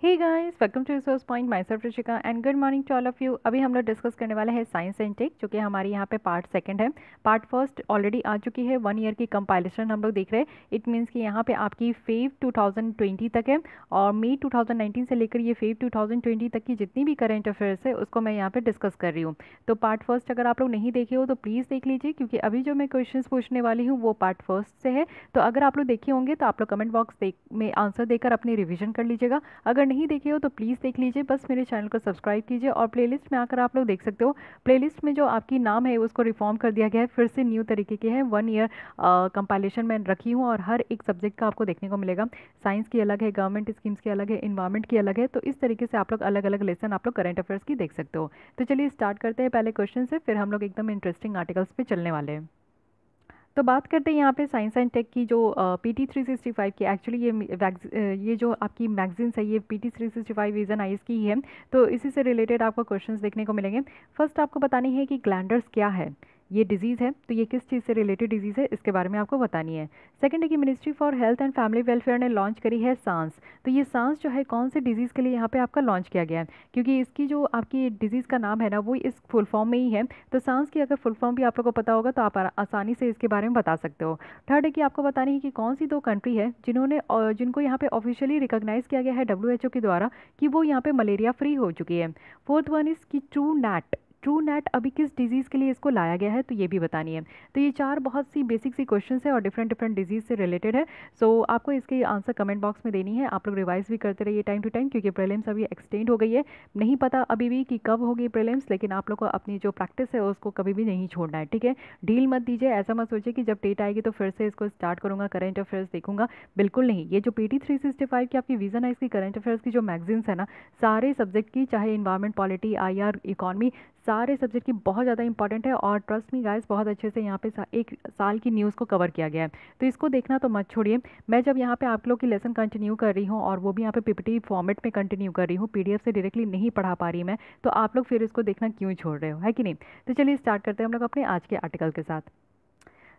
Hey guys, welcome to resource point. Myself Ruchika and good morning to all of you. अभी हम लोग discuss करने वाले हैं साइंस एंड टेक, जो कि हमारी यहाँ पे पार्ट सेकंड है। पार्ट फर्स्ट ऑलरेडी आ चुकी है, 1 ईयर की कंपाइलेशन हम लोग देख रहे हैं। इट मीन्स कि यहाँ पे आपकी फेव 2020 तक है और मई 2019 से लेकर ये फेव 2020 तक की जितनी भी करंट अफेयर्स है उसको मैं यहाँ पे डिस्कस कर रही हूँ। तो पार्ट फर्स्ट अगर आप लोग नहीं देखे हो तो प्लीज़ देख लीजिए, क्योंकि अभी जो मैं क्वेश्चन पूछने वाली हूँ वो पार्ट फर्स्ट से है। तो अगर आप लोग देखे होंगे तो आप लोग कमेंट बॉक्स में आंसर देकर अपनी रिविजन कर लीजिएगा। अगर नहीं देखे हो तो प्लीज़ देख लीजिए, बस मेरे चैनल को सब्सक्राइब कीजिए और प्लेलिस्ट में आकर आप लोग देख सकते हो। प्लेलिस्ट में जो आपकी नाम है उसको रिफॉर्म कर दिया गया है, फिर से न्यू तरीके के हैं। 1 ईयर कंपाइलेशन में रखी हूँ और हर एक सब्जेक्ट का आपको देखने को मिलेगा। साइंस की अलग है, गवर्नमेंट स्कीम्स की अलग है, इन्वायरमेंट की अलग है। तो इस तरीके से आप लोग अलग अलग लेसन आप लोग करंट अफेयर्स की देख सकते हो। तो चलिए स्टार्ट करते हैं पहले क्वेश्चन से, फिर हम लोग एकदम इंटरेस्टिंग आर्टिकल्स पे चलने वाले हैं। तो बात करते हैं यहाँ पे साइंस एंड टेक की, जो PT 365 की एक्चुअली ये जो आपकी मैगजीन्स है ये PT 365 विजन आईएस की ही है। तो इसी से रिलेटेड आपको क्वेश्चंस देखने को मिलेंगे। फर्स्ट आपको बतानी है कि ग्लैंडर्स क्या है, ये डिजीज़ है, तो ये किस चीज़ से रिलेटेड डिजीज़ है इसके बारे में आपको बतानी है। सेकंड है कि ministry for health and family welfare ने लॉन्च करी है सांस। तो ये सांस जो है कौन से डिजीज़ के लिए यहाँ पे आपका लॉन्च किया गया है, क्योंकि इसकी जो आपकी डिजीज़ का नाम है ना वो इस फुल फॉर्म में ही है। तो सांस की अगर फुल फॉर्म भी आप लोग को पता होगा तो आप आसानी से इसके बारे में बता सकते हो। थर्ड है कि आपको बतानी है कि कौन सी 2 कंट्री है जिनको यहाँ पे ऑफिशियली रिकॉग्नाइज किया गया है WHO के द्वारा कि वो यहाँ पे मलेरिया फ्री हो चुकी है। फोर्थ वन इज़ कि ट्रू नेट अभी किस डिजीज़ के लिए इसको लाया गया है, तो ये भी बतानी है। तो ये 4 बहुत सी बेसिक सी क्वेश्चन है और डिफरेंट डिफरेंट डिजीज़ से रिलेटेड है। सो आपको इसकी आंसर कमेंट बॉक्स में देनी है। आप लोग रिवाइज भी करते रहिए टाइम टू टाइम, क्योंकि प्रीलिम्स अभी एक्सटेंड हो गई है। नहीं पता अभी भी कि कब होगी प्रीलिम्स, लेकिन आप लोग को अपनी जो प्रैक्टिस है उसको कभी भी नहीं छोड़ना है, ठीक है। डील मत दीजिए, ऐसा मत सोचिए कि जब डेट आएगी तो फिर से इसको स्टार्ट करूँगा, करंट अफेयर्स देखूंगा। बिल्कुल नहीं। ये जो PT 365 की आपकी विजन है इसकी करंट अफेयर्स की जो मैगजीन्स है ना, सारे सब्जेक्ट की, चाहे इन्वायरमेंट, पॉलिटी, IR, इकॉनमी, सारे सब्जेक्ट की बहुत ज़्यादा इंपॉर्टेंट है। और ट्रस्ट मी गाइस, बहुत अच्छे से यहाँ पे एक साल की न्यूज़ को कवर किया गया है। तो इसको देखना तो मत छोड़िए। मैं जब यहाँ पे आप लोग की लेसन कंटिन्यू कर रही हूँ और वो भी यहाँ पे PPT फॉर्मेट में कंटिन्यू कर रही हूँ, PDF से डायरेक्टली नहीं पढ़ा पा रही मैं, तो आप लोग फिर इसको देखना क्यों छोड़ रहे हो, है कि नहीं। तो चलिए स्टार्ट करते हैं हम लोग अपने आज के आर्टिकल के साथ।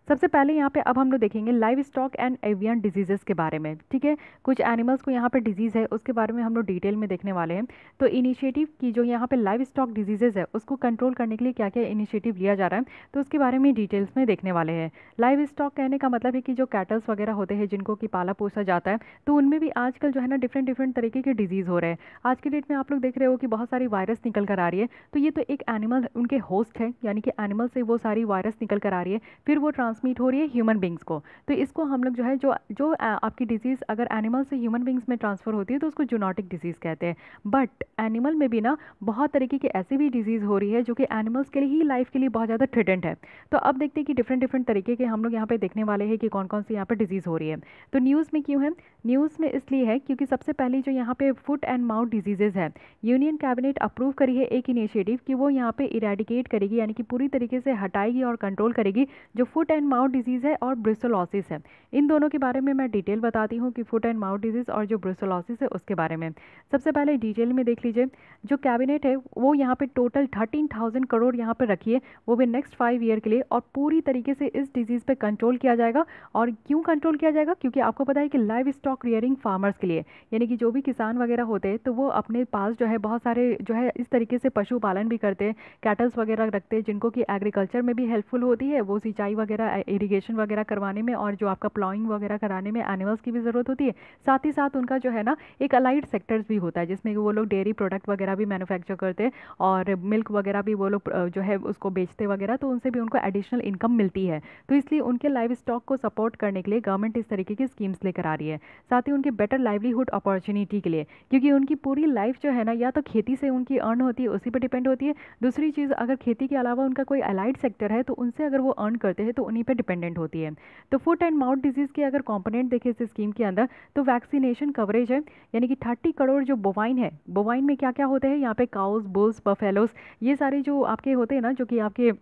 सबसे पहले यहाँ पे अब हम लोग देखेंगे live stock and avian diseases के बारे में, ठीक है। कुछ एनिमल्स को यहाँ पे डिजीज़ है उसके बारे में हम लोग डिटेल में देखने वाले हैं। तो इनिशिएटिव की जो यहाँ पे लाइव स्टॉक डिजीजेज है उसको कंट्रोल करने के लिए क्या क्या इनिशिएटिव लिया जा रहा है, तो उसके बारे में डिटेल्स में देखने वाले हैं। लाइव स्टॉक कहने का मतलब है कि जो कैटल्स वगैरह होते हैं जिनको कि पाला पोसा जाता है, तो उनमें भी आजकल जो है ना डिफरेंट डिफरेंट तरीके के डिजीज़ हो रहे हैं। आज के डेट में आप लोग देख रहे हो कि बहुत सारी वायरस निकल कर आ रही है। तो ये तो एक एनिमल उनके होस्ट है, यानी कि एनिमल से वो सारी वायरस निकल कर आ रही है, फिर वो ट्रांसमिट हो रही है ह्यूमन बींग्स को। तो इसको हम लोग जो है जो जो आपकी डिजीज़ अगर एनिमल से ह्यूमन बींग्स में ट्रांसफ़र होती है तो उसको जूनोटिक डिजीज़ कहते हैं। बट एनिमल में भी ना बहुत तरीके की ऐसी भी डिजीज़ हो रही है जो कि एनिमल्स के लिए ही लाइफ के लिए बहुत ज़्यादा थ्रेटेंड है। तो अब देखते हैं कि डिफरेंट डिफरेंट तरीके के हम लोग यहाँ पे देखने वाले हैं कि कौन कौन सी यहाँ पे डिजीज़ हो रही है। तो न्यूज़ में क्यों है, न्यूज़ में इसलिए है क्योंकि सबसे पहली जो यहाँ पे फुट एंड माउथ डिजीजेज है, यूनियन कैबिनेट अप्रूव करी है एक इनिशिएटिव कि वो यहाँ पे इरेडिकेट करेगी, यानी कि पूरी तरीके से हटाएगी और कंट्रोल करेगी जो फुट एंड माउथ डिजीज़ है और ब्रुसेलोसिस है। इन दोनों के बारे में मैं डिटेल बताती हूँ कि फुट एंड माउथ डिजीज़ और जो ब्रुसेलोसिस है उसके बारे में। सबसे पहले डिटेल में देख लीजिए, जो कैबिनेट है वो यहाँ पे टोटल 13,000 करोड़ यहाँ पे रखी है, वो भी नेक्स्ट 5 ईयर के लिए, और पूरी तरीके से इस डिजीज़ पे कंट्रोल किया जाएगा। और क्यों कंट्रोल किया जाएगा, क्योंकि आपको पता है कि लाइव स्टॉक रियरिंग फार्मर्स के लिए, यानी कि जो भी किसान वगैरह होते हैं तो वो अपने पास जो है बहुत सारे जो है इस तरीके से पशुपालन भी करते हैं, कैटल्स वगैरह रखते हैं जिनको कि एग्रीकल्चर में भी हेल्पफुल होती है, वो सिंचाई वगैरह इरिगेशन वगैरह करवाने में और जो आपका प्लॉइंग वगैरह कराने में एनिमल्स की भी ज़रूरत होती है। साथ ही साथ उनका जो है ना एक अलाइड सेक्टर्स भी होता है जिसमें वो लोग डेयरी प्रोडक्ट वगैरह भी मैन्युफैक्चर करते हैं और मिल्क वगैरह भी वो लोग जो है उसको बेचते वगैरह, तो उनसे भी उनको एडिशनल इनकम मिलती है। तो इसलिए उनके लाइव स्टॉक को सपोर्ट करने के लिए गवर्नमेंट इस तरीके की स्कीम्स लेकर आ रही है। साथ ही उनके बेटर लाइवलीहुड अपॉर्चुनिटी के लिए, क्योंकि उनकी पूरी लाइफ जो है ना या तो खेती से उनकी अर्न होती है, उसी पर डिपेंड होती है। दूसरी चीज़, अगर खेती के अलावा उनका कोई अलाइड सेक्टर है तो उनसे अगर वो अर्न करते हैं तो उन्हीं पर डिपेंडेंट होती है। तो फुट एंड माउथ डिजीज़ के अगर कॉम्पोनेंट देखें इस स्कीम के अंदर, तो वैक्सीनेशन कवरेज है, यानी कि 30 करोड़ जो बोवाइन है, बोवाइन में क्या क्या होते हैं यहाँ पे, काउस, बुल्स, बफेलोस, ये सारे जो आपके होते हैं ना जो कि आपके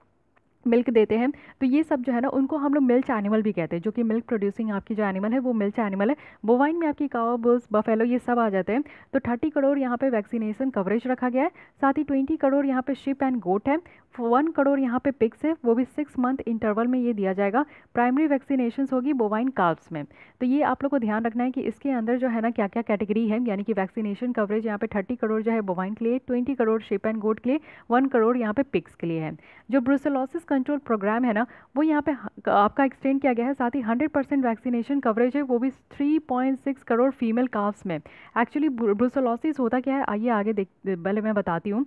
मिल्क देते हैं, तो ये सब जो है ना उनको हम लोग मिल्च एनिमल भी कहते हैं, जो कि मिल्क प्रोड्यूसिंग आपकी जो एनिमल है वो मिल्च एनिमल है। बोवाइन में आपकी काऊ, बुल्स, बफेलो ये सब आ जाते हैं। तो 30 करोड़ यहाँ पे वैक्सीनेशन कवरेज रखा गया है। साथ ही 20 करोड़ यहाँ पे शिप एंड गोट है। 1 करोड़ यहाँ पे पिग्स है, वो भी 6 मंथ इंटरवल में ये दिया जाएगा। प्राइमरी वैक्सीनेशन होगी बोवाइन काल्व्स में। तो ये आप लोग को ध्यान रखना है कि इसके अंदर जो है ना क्या क्या कैटेगरी है, यानी कि वैक्सीनेशन कवरेज यहाँ पे 30 करोड़ जो है बोवाइन के लिए, 20 करोड़ शिप एंड गोट के लिए, 1 करोड़ यहाँ पे पिग्स के लिए है। जो ब्रुसेलोसिस कंट्रोल प्रोग्राम है ना वो यहाँ पे आपका एक्सटेंड किया गया है। साथ ही 100% वैक्सीनेशन कवरेज है, वो भी 3.6 करोड़ फीमेल काफ्स में। एक्चुअली ब्रुसेलोसिस होता क्या है, आइए आगे देख, पहले मैं बताती हूँ।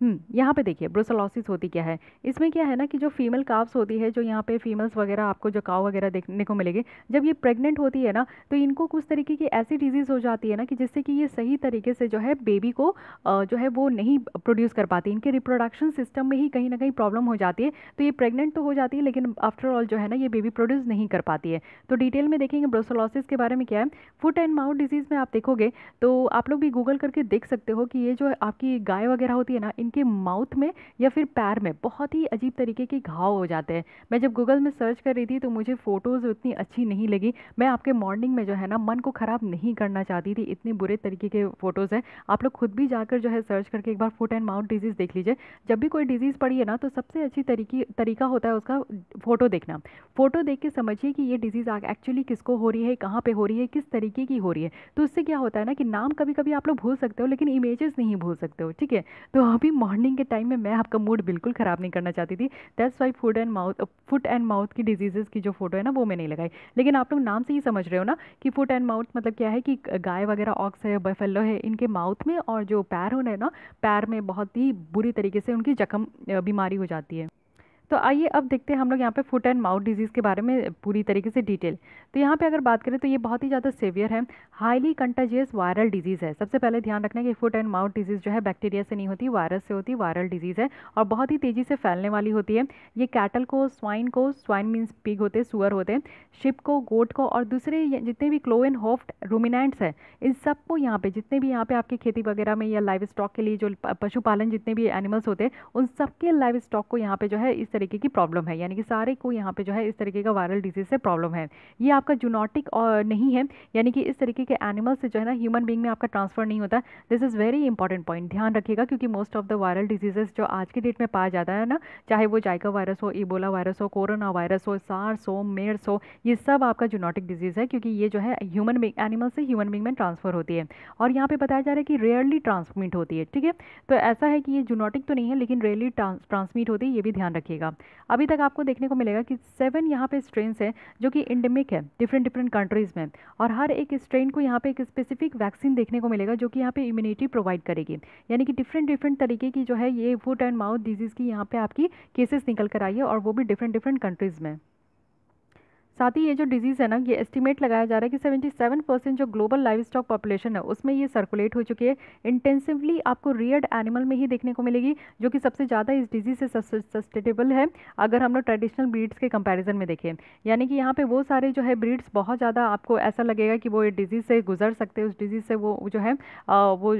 यहाँ पे देखिए ब्रुसेलोसिस होती क्या है। इसमें क्या है ना कि जो फीमेल काव्स होती है, जो यहाँ पे फीमेल्स वगैरह आपको जो काव वगैरह देखने को मिलेगी, जब ये प्रेग्नेंट होती है ना तो इनको कुछ तरीके की ऐसी डिजीज़ हो जाती है ना कि जिससे कि ये सही तरीके से जो है बेबी को जो है वो नहीं प्रोड्यूस कर पाती। इनके रिप्रोडक्शन सिस्टम में ही कहीं ना कहीं प्रॉब्लम हो जाती है। तो ये प्रेग्नेंट तो हो जाती है लेकिन आफ्टर ऑल जो है ना ये बेबी प्रोड्यूस नहीं कर पाती है। तो डिटेल में देखेंगे ब्रुसेलोसिस के बारे में क्या है। फुट एंड माउथ डिजीज़ में आप देखोगे तो आप लोग भी गूगल करके देख सकते हो कि ये जो आपकी गाय वगैरह होती है ना, इनके माउथ में या फिर पैर में बहुत ही अजीब तरीके के घाव हो जाते हैं। मैं जब गूगल में सर्च कर रही थी तो मुझे फ़ोटोज़ उतनी अच्छी नहीं लगी। मैं आपके मॉर्निंग में जो है ना मन को ख़राब नहीं करना चाहती थी, इतने बुरे तरीके के फ़ोटोज़ हैं। आप लोग खुद भी जाकर जो है सर्च करके एक बार फुट एंड माउथ डिजीज़ देख लीजिए। जब भी कोई डिजीज़ पड़ी है ना तो सबसे अच्छी तरीका होता है उसका फ़ोटो देखना। फ़ोटो देख के समझिए कि ये डिजीज़ एक्चुअली किसको हो रही है, कहाँ पे हो रही है, किस तरीके की हो रही है। तो उससे क्या होता है ना कि नाम कभी कभी आप लोग भूल सकते हो लेकिन इमेजेस नहीं भूल सकते हो, ठीक है। तो अभी मॉर्निंग के टाइम में मैं आपका मूड बिल्कुल ख़राब नहीं करना चाहती थी। That's why foot and mouth की डिजीज़ेज़ की जो फोटो है ना वो मैं नहीं लगाई। लेकिन आप लोग नाम से ही समझ रहे हो ना कि फुट एंड माउथ मतलब क्या है कि गाय वगैरह, ऑक्स है, बफेलो है, इनके माउथ में और जो पैर है ना, पैर में बहुत ही बुरी तरीके से उनकी जख्म बीमारी हो जाती है। तो आइए अब देखते हैं हम लोग यहाँ पे फुट एंड माउथ डिजीज़ के बारे में पूरी तरीके से डिटेल। तो यहाँ पे अगर बात करें तो ये बहुत ही ज़्यादा सीवियर है, हाईली कंटाजियस वायरल डिजीज़ है। सबसे पहले ध्यान रखना है कि फुट एंड माउथ डिजीज़ जो है बैक्टीरिया से नहीं होती, वायरस से होती, वायरल डिजीज़ है और बहुत ही तेज़ी से फैलने वाली होती है। ये कैटल को, स्वाइन मीन्स पिग होते हैं, सुअर होते हैं, शिप को, गोट को और दूसरे जितने भी क्लोएन होफ्ट रूमिनेंट्स है, इन सबको यहाँ पे जितने भी यहाँ पे आपके खेती वगैरह में या लाइव स्टॉक के लिए जो पशुपालन जितने भी एनिमल्स होते हैं उन सबके लाइव स्टॉक को यहाँ पे जो है इस तरीके की प्रॉब्लम है, यानी कि सारे को यहाँ पे जो है इस तरीके का वायरल डिजीज से प्रॉब्लम है। ये आपका जूनोटिक और नहीं है, यानी कि इस तरीके के एनिमल से जो है ना ह्यूमन बींग में आपका ट्रांसफर नहीं होता। This is very important point, ध्यान रखिएगा, क्योंकि most of the viral diseases जो आज की डेट में पाया जाता है ना, चाहे वो जाइका वायरस हो, इबोला वायरस हो, कोरोना वायरस हो, सार्स हो, मेर्स हो, ये सब आपका जूनोटिक डिजीज़ है, क्योंकि ये जो है ह्यूमन बींग, एनिमल से ह्यूमन बींग में ट्रांसफर होती है। और यहाँ पे बताया जा रहा है कि रेयरली ट्रांसमिट होती है, ठीक है। तो ऐसा है कि ये जूनोटिक तो नहीं है लेकिन रेयरली ट्रांसमिट होती है, ये भी ध्यान रखिएगा। अभी तक आपको देखने को मिलेगा कि 7 यहाँ पे स्ट्रेन्स हैं जो कि इंडेमिक है डिफरेंट कंट्रीज़ में, और हर एक स्ट्रेन को यहाँ पे एक स्पेसिफिक वैक्सीन देखने को मिलेगा जो कि यहाँ पे इम्यूनिटी प्रोवाइड करेगी। यानी कि डिफरेंट तरीके की जो है ये फुट एंड माउथ डिजीज़ की यहाँ पे आपकी केसेस निकल कर आई है, और वो भी डिफरेंट कंट्रीज़ में। साथ ही ये जो डिजीज़ है ना, ये एस्टिमेट लगाया जा रहा है कि 77% जो ग्लोबल लाइव स्टॉक पॉपुलेशन है उसमें ये सर्कुलेट हो चुकी है। इंटेंसिवली आपको रियर्ड एनिमल में ही देखने को मिलेगी, जो कि सबसे ज़्यादा इस डिजीज़ से सस्टेनेबल है अगर हम लोग ट्रेडिशनल ब्रीड्स के कंपैरिजन में देखें। यानी कि यहाँ पे वो सारे जो है ब्रीड्स बहुत ज़्यादा आपको ऐसा लगेगा कि वो ये डिजीज़ से गुजर सकते हैं, उस डिजीज़ से वो जो है वो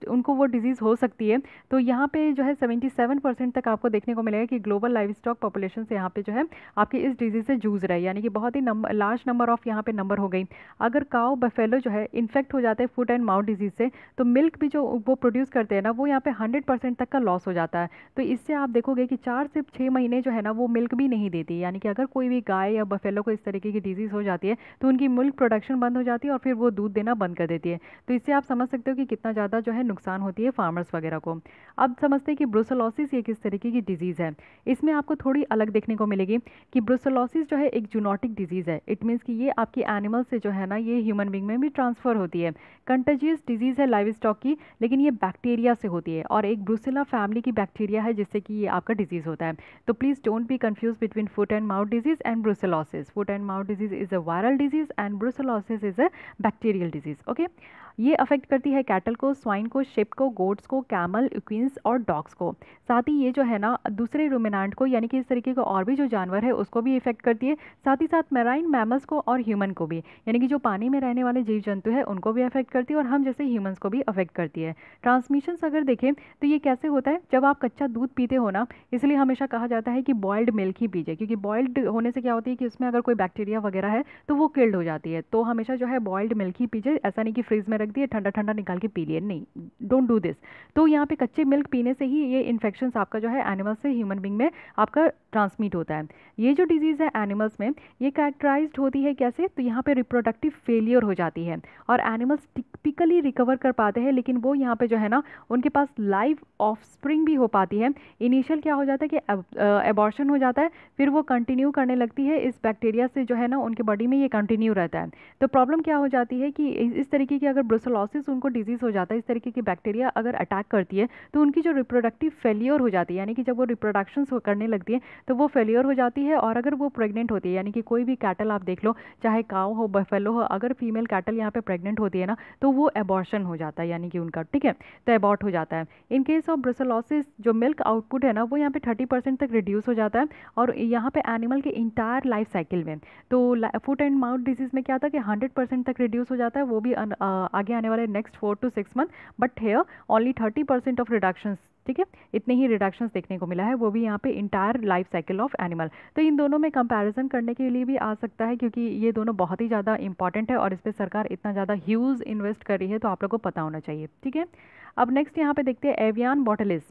उनको वो डिजीज़ हो सकती है। तो यहाँ पे जो है 77% तक आपको देखने को मिलेगा कि ग्लोबल लाइव स्टॉक पॉपुलेशन से यहाँ पे जो है आपकी इस डिजीज़ से जूझ रहा है, यानी कि बहुत ही लार्ज नंबर ऑफ यहाँ पे नंबर हो गई। अगर काऊ, बफेलो जो है इन्फेक्ट हो जाते हैं फुट एंड माउथ डिजीज़ से, तो मिल्क भी जो वो प्रोड्यूस करते हैं ना वो यहाँ पे 100% तक का लॉस हो जाता है। तो इससे आप देखोगे कि 4 से 6 महीने जो है ना वो मिल्क भी नहीं देती। यानी कि अगर कोई भी गाय या बफेलो को इस तरीके की डिजीज़ हो जाती है तो उनकी मिल्क प्रोडक्शन बंद हो जाती है और फिर वो दूध देना बंद कर देती है। तो इससे आप समझ सकते हो कि कितना ज़्यादा जो है नुकसान होती है फार्मर्स वगैरह को। अब समझते हैं कि ब्रुसेलोसिस ये किस तरीके की डिजीज़ है। इसमें आपको थोड़ी अलग देखने को मिलेगी कि ब्रुसेलोसिस जो है एक जूनोटिक डिजीज़ है। इट मीन्स कि ये आपकी एनिमल से जो है ना ये ह्यूमन बींग में भी ट्रांसफर होती है। कंटेजियस डिजीज़ है लाइव स्टॉक की, लेकिन ये बैक्टीरिया से होती है और एक ब्रुसेला फैमिली की बैक्टीरिया है जिससे कि ये आपका डिजीज़ होता है। तो please don't be confuse between foot and mouth disease and brucellosis. Foot and mouth disease is a viral disease and brucellosis is a bacterial disease. Okay, ये अफेक्ट करती है कैटल को, स्वाइन को, शिप को, goats को, camel, इक्विन्स और dogs को। साथ ही ये जो है ना दूसरे रूमिनेंट को, यानी कि इस तरीके के और भी जो जानवर है उसको भी इफेक्ट करती है। साथ ही साथ मैराइन मैमल्स को और ह्यूमन को भी, यानी कि जो पानी में रहने वाले जीव जंतु है उनको भी अफेक्ट करती है और हम जैसे ह्यूमंस को भी अफेक्ट करती है। ट्रांसमिशंस अगर देखें तो ये कैसे होता है, जब आप कच्चा दूध पीते हो ना, इसलिए हमेशा कहा जाता है कि बॉइल्ड मिल्क ही पीजिए, क्योंकि बॉइल्ड होने से क्या होती है कि उसमें अगर कोई बैक्टीरिया वगैरह है तो वो किल्ड हो जाती है। तो हमेशा जो है बॉइल्ड मिल्क ही पीजिए, ऐसा नहीं कि फ्रिज में रख दिए ठंडा ठंडा निकाल के पी लिए, नहीं, डोंट डू दिस। तो यहाँ पे कच्चे मिल्क पीने से ही ये इन्फेक्शन आपका जो है एनिमल से ह्यूमन बींग में आपका ट्रांसमिट होता है। ये जो डिजीज़ है एनिमल्स में, ये कैरेक्टराइज्ड होती है कैसे, तो यहाँ पे रिप्रोडक्टिव फेलियर हो जाती है और एनिमल्स टिपिकली रिकवर कर पाते हैं, लेकिन वो यहाँ पे जो है ना उनके पास लाइव ऑफस्प्रिंग भी हो पाती है। इनिशियल क्या हो जाता है कि एबॉर्शन हो जाता है, फिर वो कंटिन्यू करने लगती है इस बैक्टीरिया से, जो है ना उनके बॉडी में ये कंटिन्यू रहता है। तो प्रॉब्लम क्या हो जाती है कि इस तरीके की अगर ब्रुसेलोसिस उनको डिजीज़ हो जाता है, इस तरीके की बैक्टीरिया अगर अटैक करती है तो उनकी जो रिप्रोडक्टिव फेलियर हो जाती है, यानी कि जब वो रिप्रोडक्शन करने लगती है तो वो फेलियर हो जाती है। और अगर वो प्रेग्नेंट होती है, यानी कि कोई भी कैटल आप देख लो, चाहे काऊ हो बफेलो हो, अगर फीमेल कैटल यहाँ पे प्रेग्नेंट होती है ना तो वो एबॉर्शन हो जाता है, यानी कि उनका, ठीक है, तो एबॉर्ट हो जाता है। इन केस ऑफ ब्रुसेलोसिस जो मिल्क आउटपुट है ना वो यहाँ पे 30% तक रिड्यूस हो जाता है। और यहाँ पे एनिमल के इंटायर लाइफ साइकिल में, तो फुट एंड माउथ डिजीज़ में क्या था कि 100% तक रिड्यूस हो जाता है, वो भी आगे आने वाले next 4 to 6 month, but here only 30% of reductions, ठीक है, इतने ही रिडक्शंस देखने को मिला है, वो भी यहाँ पे entire life cycle of animal. तो इन दोनों में कंपैरिजन करने के लिए भी आ सकता है, क्योंकि ये दोनों बहुत ही ज़्यादा इंपॉर्टेंट है और इस पर सरकार इतना ज़्यादा ह्यूज इन्वेस्ट कर रही है, तो आप लोगों को पता होना चाहिए, ठीक है। अब नेक्स्ट यहाँ पे देखते हैं एवियन बॉटलिस।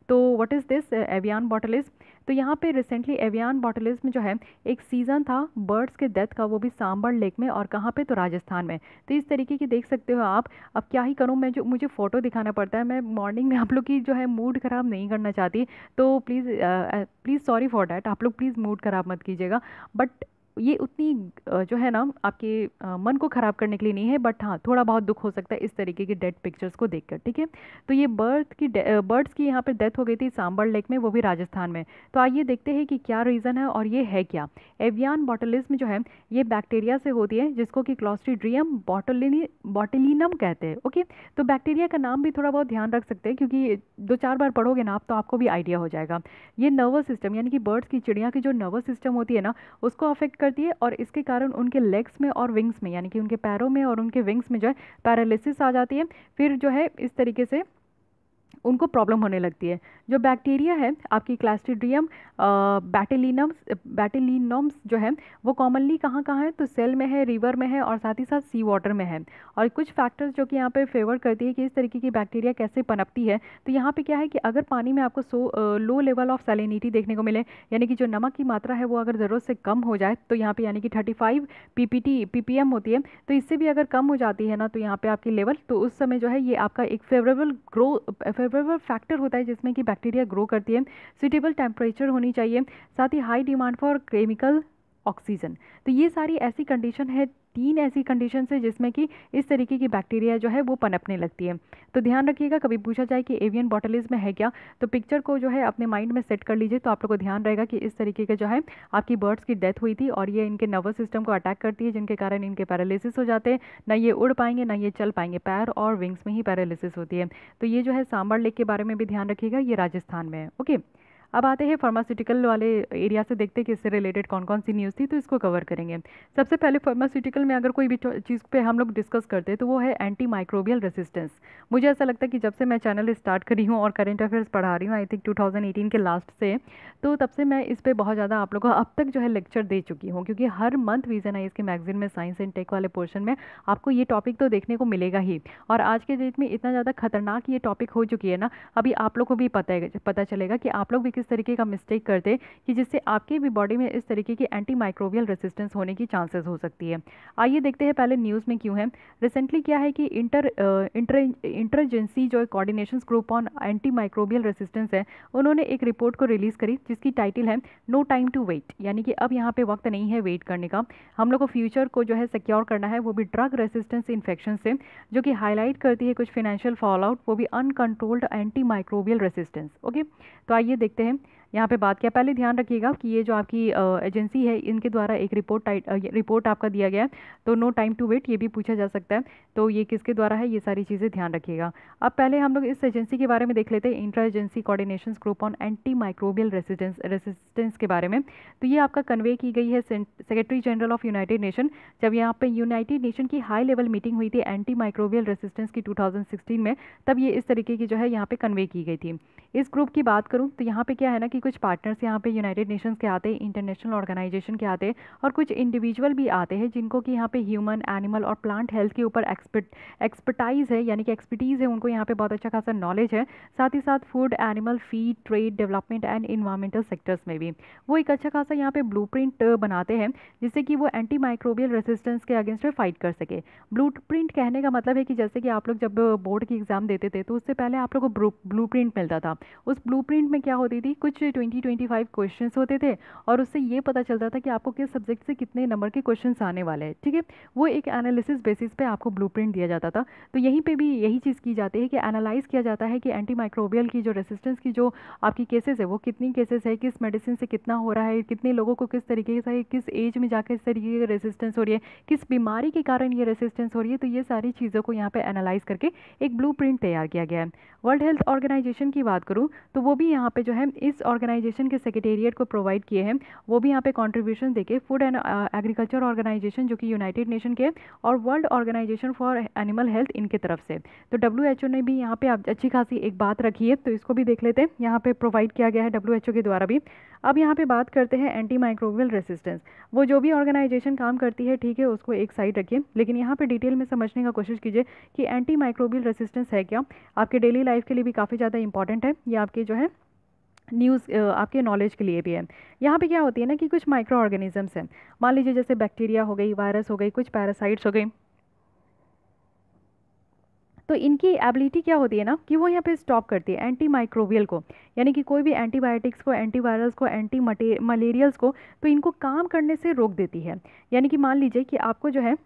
तो व्हाट इज़ दिस एवियन बॉटलिस, तो यहाँ पे रिसेंटली एवियन बॉटलिस में जो है एक सीज़न था बर्ड्स के डेथ का, वो भी सांबर लेक में, और कहाँ पे, तो राजस्थान में। तो इस तरीके की देख सकते हो आप। अब क्या ही करूँ मैं, जो मुझे फ़ोटो दिखाना पड़ता है, मैं मॉर्निंग में आप लोग की जो है मूड ख़राब नहीं करना चाहती, तो प्लीज़ सॉरी फॉर डैट, आप लोग प्लीज़ मूड ख़राब मत कीजिएगा। बट ये उतनी जो है ना आपके मन को ख़राब करने के लिए नहीं है, बट हाँ थोड़ा बहुत दुख हो सकता है इस तरीके की डेड पिक्चर्स को देखकर, ठीक है। तो ये बर्ड्स की यहाँ पर डेथ हो गई थी सांबर लेक में, वो भी राजस्थान में। तो आइए देखते हैं कि क्या रीज़न है और ये है क्या। एवियन बॉटलिज्म जो है ये बैक्टीरिया से होती है, जिसको कि क्लॉस्ट्रीडियम बॉटुलिनम कहते हैं, ओके। तो बैक्टीरिया का नाम भी थोड़ा बहुत ध्यान रख सकते हैं, क्योंकि 2-4 बार पढ़ोगे ना आप तो आपको भी आइडिया हो जाएगा। ये नर्वस सिस्टम, यानी कि बर्ड्स की, चिड़िया की जो नर्वस सिस्टम होती है ना उसको अफेक्ट करती है, और इसके कारण उनके लेग्स में और विंग्स में, यानी कि उनके पैरों में और उनके विंग्स में जो है पैरालिसिस आ जाती है। फिर जो है इस तरीके से उनको प्रॉब्लम होने लगती है। जो बैक्टीरिया है आपकी क्लॉस्ट्रीडियम बैटिलिनम्स जो है वो कॉमनली कहाँ कहाँ है, तो सेल में है, रिवर में है, और साथ ही साथ सी वाटर में है। और कुछ फैक्टर्स जो कि यहाँ पे फेवर करती है कि इस तरीके की बैक्टीरिया कैसे पनपती है, तो यहाँ पे क्या है कि अगर पानी में आपको लो लेवल ऑफ सैलिनिटी देखने को मिले, यानी कि जो नमक की मात्रा है वो अगर ज़रूरत से कम हो जाए, तो यहाँ पे यानी कि 35 ppm होती है, तो इससे भी अगर कम हो जाती है ना तो यहाँ पे आपकी लेवल, तो उस समय जो है ये आपका एक फेवरेबल फैक्टर होता है जिसमें कि बैक्टीरिया ग्रो करती है। सूटेबल टेम्परेचर होनी चाहिए, साथ ही high demand for chemical oxygen. तो ये सारी ऐसी कंडीशन है, 3 ऐसी कंडीशन है जिसमें कि इस तरीके की बैक्टीरिया जो है वो पनपने लगती है। तो ध्यान रखिएगा, कभी पूछा जाए कि एवियन बॉटलिज्म में है क्या, तो पिक्चर को जो है अपने माइंड में सेट कर लीजिए, तो आप लोग को ध्यान रहेगा कि इस तरीके के जो है आपकी बर्ड्स की डेथ हुई थी, और ये इनके नर्वस सिस्टम को अटैक करती है, जिनके कारण इनके पैरालिसिस हो जाते हैं, ना ये उड़ पाएंगे ना ये चल पाएंगे, पैर और विंग्स में ही पैरालिसिस होती है। तो ये जो है सांबर लेक के बारे में भी ध्यान रखिएगा, ये राजस्थान में है, ओके। अब आते हैं फार्मास्यूटिकल वाले एरिया से, देखते हैं कि इससे रिलेटेड कौन कौन सी न्यूज़ थी, तो इसको कवर करेंगे। सबसे पहले फार्मास्यूटिकल में अगर कोई भी चीज़ पे हम लोग डिस्कस करते हैं तो वो है एंटी माइक्रोबियल रेसिस्टेंस। मुझे ऐसा लगता है कि जब से मैं चैनल स्टार्ट करी हूँ और करंट अफेयर्स पढ़ा रही हूँ, आई थिंक 2018 के लास्ट से, तो तब से मैं इस पर बहुत ज़्यादा आप लोगों को अब तक जो है लेक्चर दे चुकी हूँ, क्योंकि हर मंथ विजन आई इसके मैगजीन में साइंस एंड टेक वाले पोर्शन में आपको ये टॉपिक तो देखने को मिलेगा ही। और आज के डेट में इतना ज़्यादा खतरनाक ये टॉपिक हो चुकी है ना, अभी आप लोग को भी पता चलेगा कि आप लोग भी किस तरीके का मिस्टेक करते कि जिससे आपके भी बॉडी में इस तरीके की एंटी माइक्रोबियल रेसिस्टेंस होने की चांसेस हो सकती है। आइए देखते हैं पहले न्यूज़ में क्यों है। रिसेंटली क्या है कि इंटरजेंसी जो coordination group on anti microbial resistance है, उन्होंने एक रिपोर्ट को रिलीज़ करी जिसकी टाइटल है नो टाइम टू वेट, यानी कि अब यहाँ पे वक्त नहीं है वेट करने का, हम लोग को फ्यूचर को जो है सिक्योर करना है, वो भी ड्रग रेसिस्टेंस इन्फेक्शन से, जो कि हाईलाइट करती है कुछ फाइनेंशियल फॉल आउट, वो भी uncontrolled anti microbial resistance, okay. तो आइए देखते हैं यहाँ पे बात किया। पहले ध्यान रखिएगा कि ये जो आपकी एजेंसी है इनके द्वारा एक रिपोर्ट आपका दिया गया है, तो नो टाइम टू वेट ये भी पूछा जा सकता है, तो ये किसके द्वारा है, ये सारी चीज़ें ध्यान रखिएगा। अब पहले हम लोग इस एजेंसी के बारे में देख लेते हैं, intra agency coordination group on anti microbial resistance के बारे में। तो ये आपका कन्वे की गई है secretary general of United nation. जब यहाँ पे यूनाइटेड नेशन की हाई लेवल मीटिंग हुई थी एंटी माइक्रोबियल रेसिस्टेंस की 2016 में, तब ये इस तरीके की जो है यहाँ पे कन्वे की गई थी। इस ग्रुप की बात करूँ तो यहाँ पे क्या है ना कि कुछ पार्टनर्स यहाँ पे यूनाइटेड नेशंस के आते हैं, इंटरनेशनल ऑर्गेनाइजेशन के आते हैं, और कुछ इंडिविजुअल भी आते हैं जिनको कि यहाँ पे ह्यूमन, एनिमल और प्लांट हेल्थ के ऊपर एक्सपर्टाइज है, यानी कि एक्सपर्टीज़ है, उनको यहाँ पे बहुत अच्छा खासा नॉलेज है। साथ ही साथ food, animal feed, trade, development and environmental sectors में भी वो एक अच्छा खासा यहाँ पे ब्लूप्रिंट बनाते हैं, जिससे कि वो एंटी माइक्रोबियल रेसिस्टेंस के अगेंस्ट में फाइट कर सके। ब्लूप्रिंट कहने का मतलब है कि जैसे कि आप लोग जब बोर्ड की एग्जाम देते थे तो उससे पहले आप लोग को ब्लूप्रिंट मिलता था। उस ब्लूप्रिंट में क्या होती थी, कुछ 20-25 क्वेश्चंस होते थे, और उससे ये पता चलता था कि आपको किस सब्जेक्ट से कितने नंबर के क्वेश्चंस आने वाले हैं, ठीक है। वो एक एनालिसिस बेसिस पे आपको ब्लूप्रिंट दिया जाता था। तो यहीं पे भी यही चीज़ की जाती है कि एनालाइज किया जाता है कि एंटी माइक्रोबियल की जो रेसिस्टेंस की जो आपकी केसेस है वो कितनी केसेस है, किस मेडिसिन से कितना हो रहा है, कितने लोगों को किस तरीके से, किस एज में जाकर इस तरीके की रेसिस्टेंस हो रही है, किस बीमारी के कारण ये रेसिस्टेंस हो रही है। तो ये सारी चीज़ों को यहाँ पे एनालाइज करके एक ब्लूप्रिंट तैयार किया गया है। वर्ल्ड हेल्थ ऑर्गेनाइजेशन की बात करूँ तो वो भी यहाँ पे जो है इस ऑर्गेनाइजेशन के सेक्रेटेरिएट को प्रोवाइड किए हैं, वो भी यहाँ पे कंट्रीब्यूशन देके फूड एंड एग्रीकल्चर ऑर्गेनाइजेशन जो कि यूनाइटेड नेशन के, और world organisation for animal health इनके तरफ से। तो WHO ने भी यहाँ पे अच्छी खासी एक बात रखी है, तो इसको भी देख लेते हैं, यहाँ पे प्रोवाइड किया गया है WHO के द्वारा भी। अब यहाँ पे बात करते हैं एंटी माइक्रोबियल रेसिस्टेंस। वो जो भी ऑर्गेनाइजेशन काम करती है, ठीक है, उसको एक साइड रखिए, लेकिन यहाँ पे डिटेल में समझने का कोशिश कीजिए कि एंटी माइक्रोबियल रेसिस्टेंस है क्या। आपके डेली लाइफ के लिए भी काफ़ी ज़्यादा इंपॉर्टेंट है, ये आपके जो है न्यूज़ आपके नॉलेज के लिए भी है। यहाँ पे क्या होती है ना कि कुछ माइक्रो ऑर्गेनिजम्स हैं, मान लीजिए जैसे बैक्टीरिया हो गई, वायरस हो गई, कुछ पैरासाइट्स हो गई। तो इनकी एबिलिटी क्या होती है ना कि वो यहाँ पे स्टॉप करती है एंटी माइक्रोबियल को, यानी कि कोई भी एंटीबायोटिक्स को, एंटीवायरस को, एंटी मलेरियल्स को, तो इनको काम करने से रोक देती है। यानी कि मान लीजिए कि आपको जो है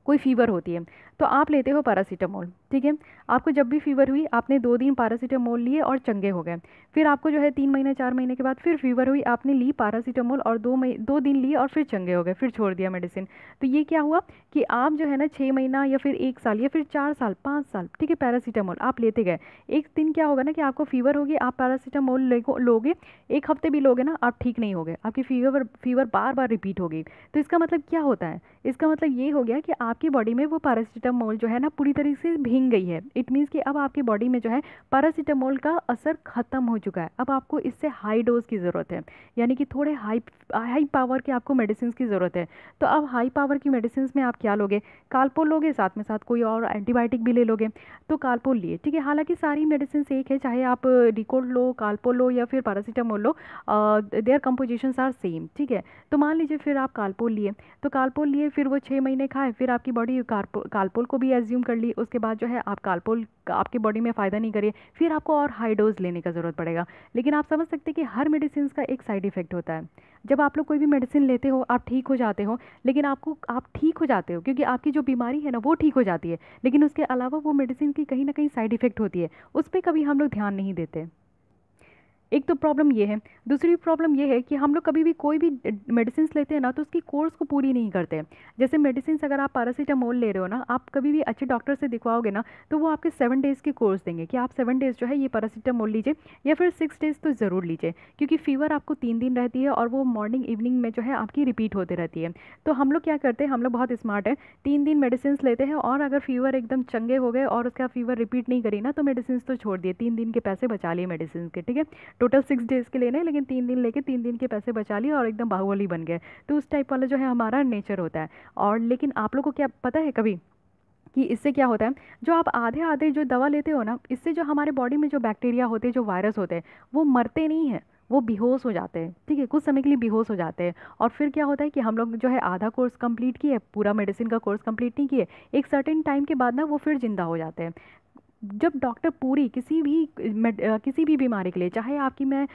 कोई फीवर होती है तो आप लेते हो पैरासीटामोल, ठीक है। आपको जब भी फीवर हुई आपने 2 दिन पैरासीटामोल लिए और चंगे हो गए। फिर आपको जो है 3 महीने 4 महीने के बाद फिर फीवर हुई, आपने ली पैरासीटामोल और 2 दिन लिए और फिर चंगे हो गए, फिर छोड़ दिया मेडिसिन। तो ये क्या हुआ कि आप जो है ना 6 महीना या फिर 1 साल या फिर 4 साल 5 साल, ठीक है, पैरासीटामोल आप लेते गए। एक दिन क्या होगा ना कि आपको फीवर होगी, आप पैरासीटामोल लोगे, 1 हफ्ते भी लोगे ना, आप ठीक नहीं होगे, आपकी फीवर बार बार रिपीट होगी। तो इसका मतलब क्या होता है, इसका मतलब ये हो गया कि आपकी बॉडी में वो पैरासीटामोल जो है ना पूरी तरीके से भींग गई है। इट मीन्स कि अब आपकी बॉडी में जो है पैरासीटामोल का असर खत्म हो चुका है। अब आपको इससे हाई डोज की ज़रूरत है, यानी कि थोड़े हाई पावर के आपको मेडिसिन की ज़रूरत है। तो अब हाई पावर की मेडिसिन में आप क्या लोगे, कालपोल लोगे, साथ में साथ कोई और एंटीबायोटिक भी ले लोगे। तो कालपोल लिए, ठीक है, हालांकि सारी मेडिसिन एक है, चाहे आप डिकोड लो, कालपोल लो या फिर पैरासीटामोल लो, देयर कंपोजिशंस आर सेम, ठीक है। तो मान लीजिए फिर आप कालपोल लिए, तो कालपोल लिए, फिर वो 6 महीने खाए, फिर आपकी बॉडी कालपोल को भी एज्यूम कर ली, उसके बाद जो है आप कालपोल आपकी बॉडी में फ़ायदा नहीं करिए, फिर आपको और हाई डोज लेने का ज़रूरत पड़ेगा। लेकिन आप समझ सकते हैं कि हर मेडिसिन का एक साइड इफेक्ट होता है। जब आप लोग कोई भी मेडिसिन लेते हो आप ठीक हो जाते हो, लेकिन आप ठीक हो जाते हो क्योंकि आपकी जो बीमारी है ना वो ठीक हो जाती है, लेकिन उसके अलावा वो मेडिसिन की कहीं ना कहीं साइड इफेक्ट होती है, उस पर कभी हम लोग ध्यान नहीं देते। एक तो प्रॉब्लम ये है। दूसरी प्रॉब्लम ये है कि हम लोग कभी भी कोई भी मेडिसिन लेते हैं ना तो उसकी कोर्स को पूरी नहीं करते। जैसे मेडिसिन अगर आप पैरासीटामोल ले रहे हो ना, आप कभी भी अच्छे डॉक्टर से दिखवाओगे ना तो वो आपके 7 डेज़ के कोर्स देंगे कि आप 7 डेज़ जो है ये पैरासीटामोल लीजिए, या फिर 6 डेज़ तो ज़रूर लीजिए, क्योंकि फीवर आपको 3 दिन रहती है और वो मॉर्निंग इवनिंग में जो है आपकी रिपीट होती रहती है। तो हम लोग क्या करते हैं, हम लोग बहुत स्मार्ट है, 3 दिन मेडिसिन लेते हैं और अगर फीवर एकदम चंगे हो गए और उसका फीवर रिपीट नहीं करी ना तो मेडिसिन तो छोड़ दिए, 3 दिन के पैसे बचा लिए मेडिसिन के, ठीक है। टोटल 6 डेज़ के लेने, लेकिन 3 दिन लेके 3 दिन के पैसे बचा लिए और एकदम बाहुबली बन गए। तो उस टाइप वाला जो है हमारा नेचर होता है। और लेकिन आप लोगों को क्या पता है कभी कि इससे क्या होता है, जो आप आधे आधे जो दवा लेते हो ना, इससे जो हमारे बॉडी में जो बैक्टीरिया होते हैं, जो वायरस होते हैं, वो मरते नहीं हैं, वो बेहोश हो जाते हैं, ठीक है, कुछ समय के लिए बेहोश हो जाते हैं। और फिर क्या होता है कि हम लोग जो है आधा कोर्स कंप्लीट किए, पूरा मेडिसिन का कोर्स कंप्लीट नहीं किए, एक सर्टेन टाइम के बाद ना वो फिर जिंदा हो जाते हैं। जब डॉक्टर पूरी किसी भी बीमारी के लिए, चाहे आपकी मैं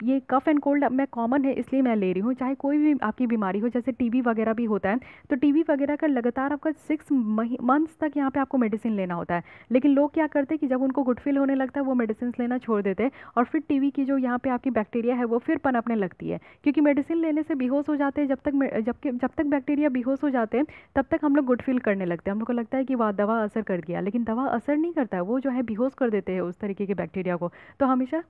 ये कफ एंड कोल्ड मैं कॉमन है इसलिए मैं ले रही हूँ, चाहे कोई भी आपकी बीमारी हो, जैसे टीबी वगैरह भी होता है, तो टीबी वगैरह का लगातार आपका 6 मंथ्स तक यहाँ पे आपको मेडिसिन लेना होता है। लेकिन लोग क्या करते हैं कि जब उनको गुड फील होने लगता है वो मेडिसिन लेना छोड़ देते हैं, और फिर टीबी की जो यहाँ पे आपकी बैक्टीरिया है वो फिर पनपने लगती है, क्योंकि मेडिसिन लेने से बेहोश हो जाते हैं। जब तक बैक्टीरिया बेहोश हो जाते हैं तब तक हम लोग गुड फील करने लगते हैं, हम लोग को लगता है कि वाह दवा असर कर गया, लेकिन दवा असर नहीं करता है, वो जो है बेहोश कर देते हैं उस तरीके के बैक्टीरिया को। तो हमेशा